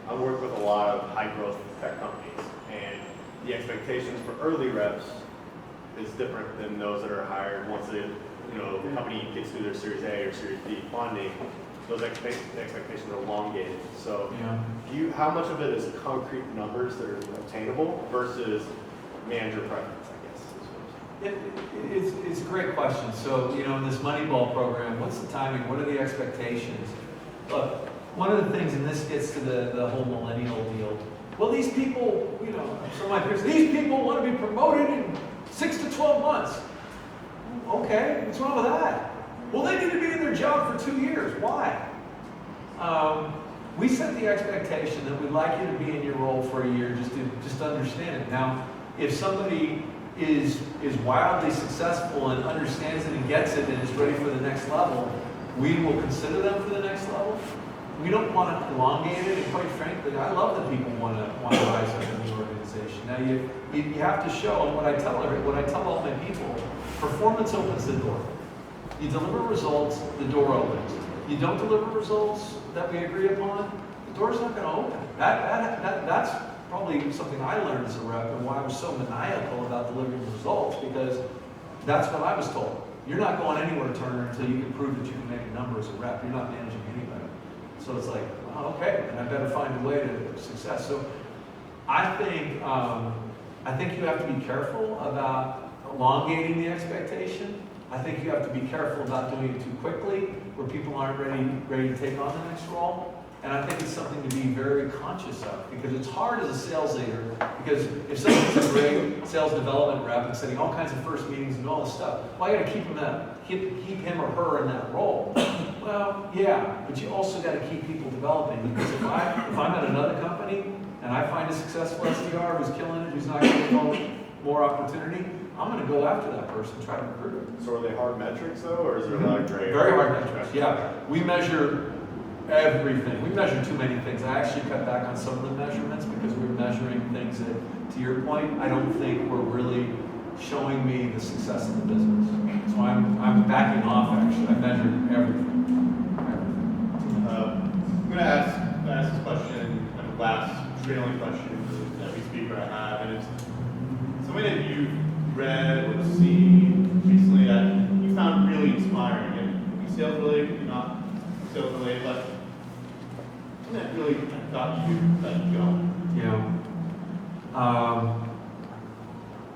I work with a lot of high growth tech companies, and the expectations for early reps is different than those that are hired once the company gets through their Series A or Series B funding. Those expectations are elongated. So, how much of it is concrete numbers that are obtainable versus manager preference, I guess? It's a great question. So, in this Moneyball program, what's the timing? What are the expectations? Look, one of the things, and this gets to the whole millennial deal. Well, these people, some of my peers, these people want to be promoted in 6 to 12 months. Okay, what's wrong with that? Well, they need to be in their job for 2 years. Why? We set the expectation that we'd like you to be in your role for a year, just to understand it. Now, if somebody is wildly successful and understands it and gets it and is ready for the next level, we will consider them for the next level. We don't want to elongate it, and quite frankly, I love that people want to rise up in the organization. Now, you have to show, and what I tell all my people, performance opens the door. You deliver results, the door opens. You don't deliver results that we agree upon, the door's not going to open. That's probably something I learned as a rep, and why I was so maniacal about delivering results, because that's what I was told. You're not going anywhere, Turner, until you can prove that you can make a number as a rep. You're not managing anybody. So it's like, well, okay, and I better find a way to success. So I think you have to be careful about elongating the expectation. I think you have to be careful about doing it too quickly, where people aren't ready to take on the next role. And I think it's something to be very conscious of, because it's hard as a sales leader, because if someone's a great sales development rep and setting all kinds of first meetings and all this stuff, well, I got to keep him or her in that role. Well, yeah, but you also got to keep people developing, because if I'm at another company and I find a successful SDR who's killing it, who's not getting more opportunity, I'm going to go after that person, try to recruit them. So are they hard metrics though, or is there a lot of gray? Very hard metrics, yeah. We measure everything. We measure too many things. I actually cut back on some of the measurements because we're measuring things that, to your point, I don't think were really showing me the success of the business. So I'm backing off, actually. I measured everything. I'm going to ask this question, and the last trailing question for every speaker I have, and it's something that you've read or seen recently that you found really inspiring. It can be sales related, it can be not sales related, but something that really got you going. Yeah.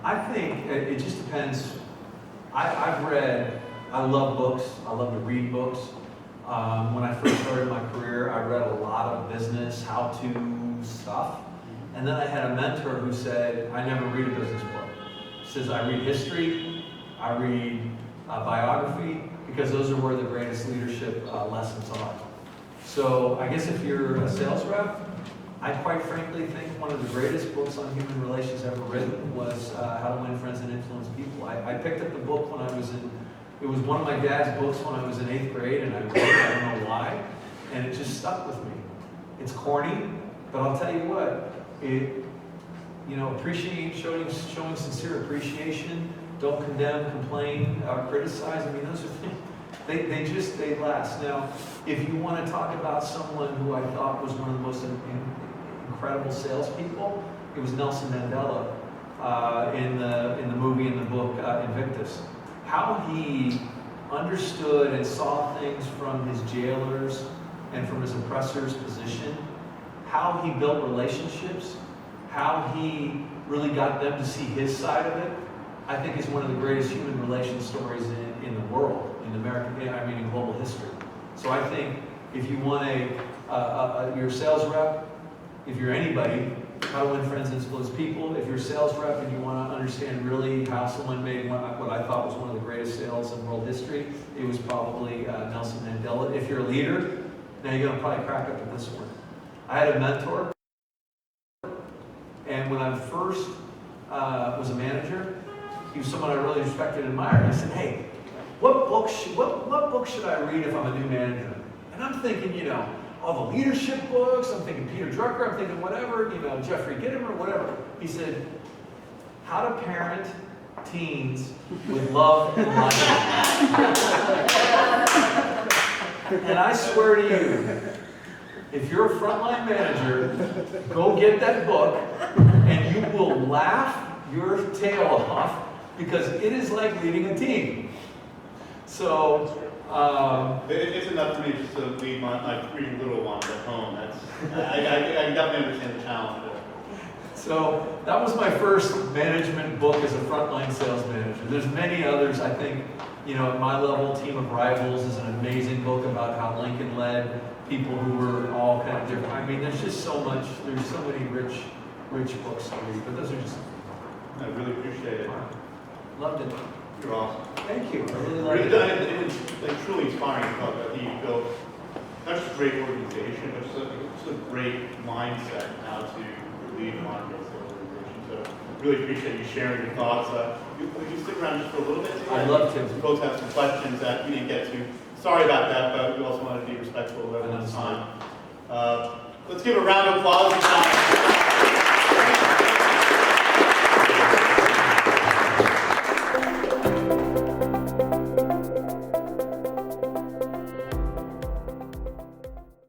I think it just depends. I love books. I love to read books. When I first started my career, I read a lot of business, how-to stuff. And then I had a mentor who said, I never read a business book. says I read history, I read biography, because those are where the greatest leadership lessons are. So I guess if you're a sales rep, I quite frankly think one of the greatest books on human relations ever written was How to Win Friends and Influence People. I picked up the book when I was it was one of my dad's books when I was in 8th grade, and I read it, I don't know why, and it just stuck with me. It's corny, but I'll tell you what, showing sincere appreciation, don't condemn, complain, criticize. I mean, those are things, they last. Now, if you want to talk about someone who I thought was one of the most incredible salespeople, it was Nelson Mandela in the movie and the book Invictus. How he understood and saw things from his jailers and from his oppressors' position, how he built relationships, how he really got them to see his side of it, I think is one of the greatest human relations stories in the world, in global history. So I think if you want you're a sales rep, if you're anybody, how to win friends and influence people. If you're a sales rep and you want to understand really how someone made what I thought was one of the greatest sales in world history, it was probably Nelson Mandela. If you're a leader, now you're going to probably crack up at this one. I had a mentor, and when I first was a manager, he was someone I really respected and admired. I said, hey, what book should I read if I'm a new manager? And I'm thinking, all the leadership books, I'm thinking Peter Drucker, I'm thinking whatever, Jeffrey Gitomer, whatever. He said, How to Parent Teens with Love and Light. And I swear to you, if you're a frontline manager, go get that book and you will laugh your tail off because it is like leading a team. So, it's enough for me just to leave my 3 little ones at home. I definitely understand the challenge there. So that was my first management book as a frontline sales manager. There's many others. I think, at my level, Team of Rivals is an amazing book about how Lincoln led people who were all kind of different. I mean, there's just so much. There's so many rich books to read. But those are just. I really appreciate it. Loved it. You're awesome. Thank you. I really liked It it. was like truly inspiring to talk about that you built not just a great organization, but just a great mindset on how to lead a modern day sales organization. So really appreciate you sharing your thoughts. Would you stick around just for a little bit? I'd love to. Some folks have some questions that we didn't get to. Sorry about that, but we also want to be respectful of everyone's time. Let's give a round of applause.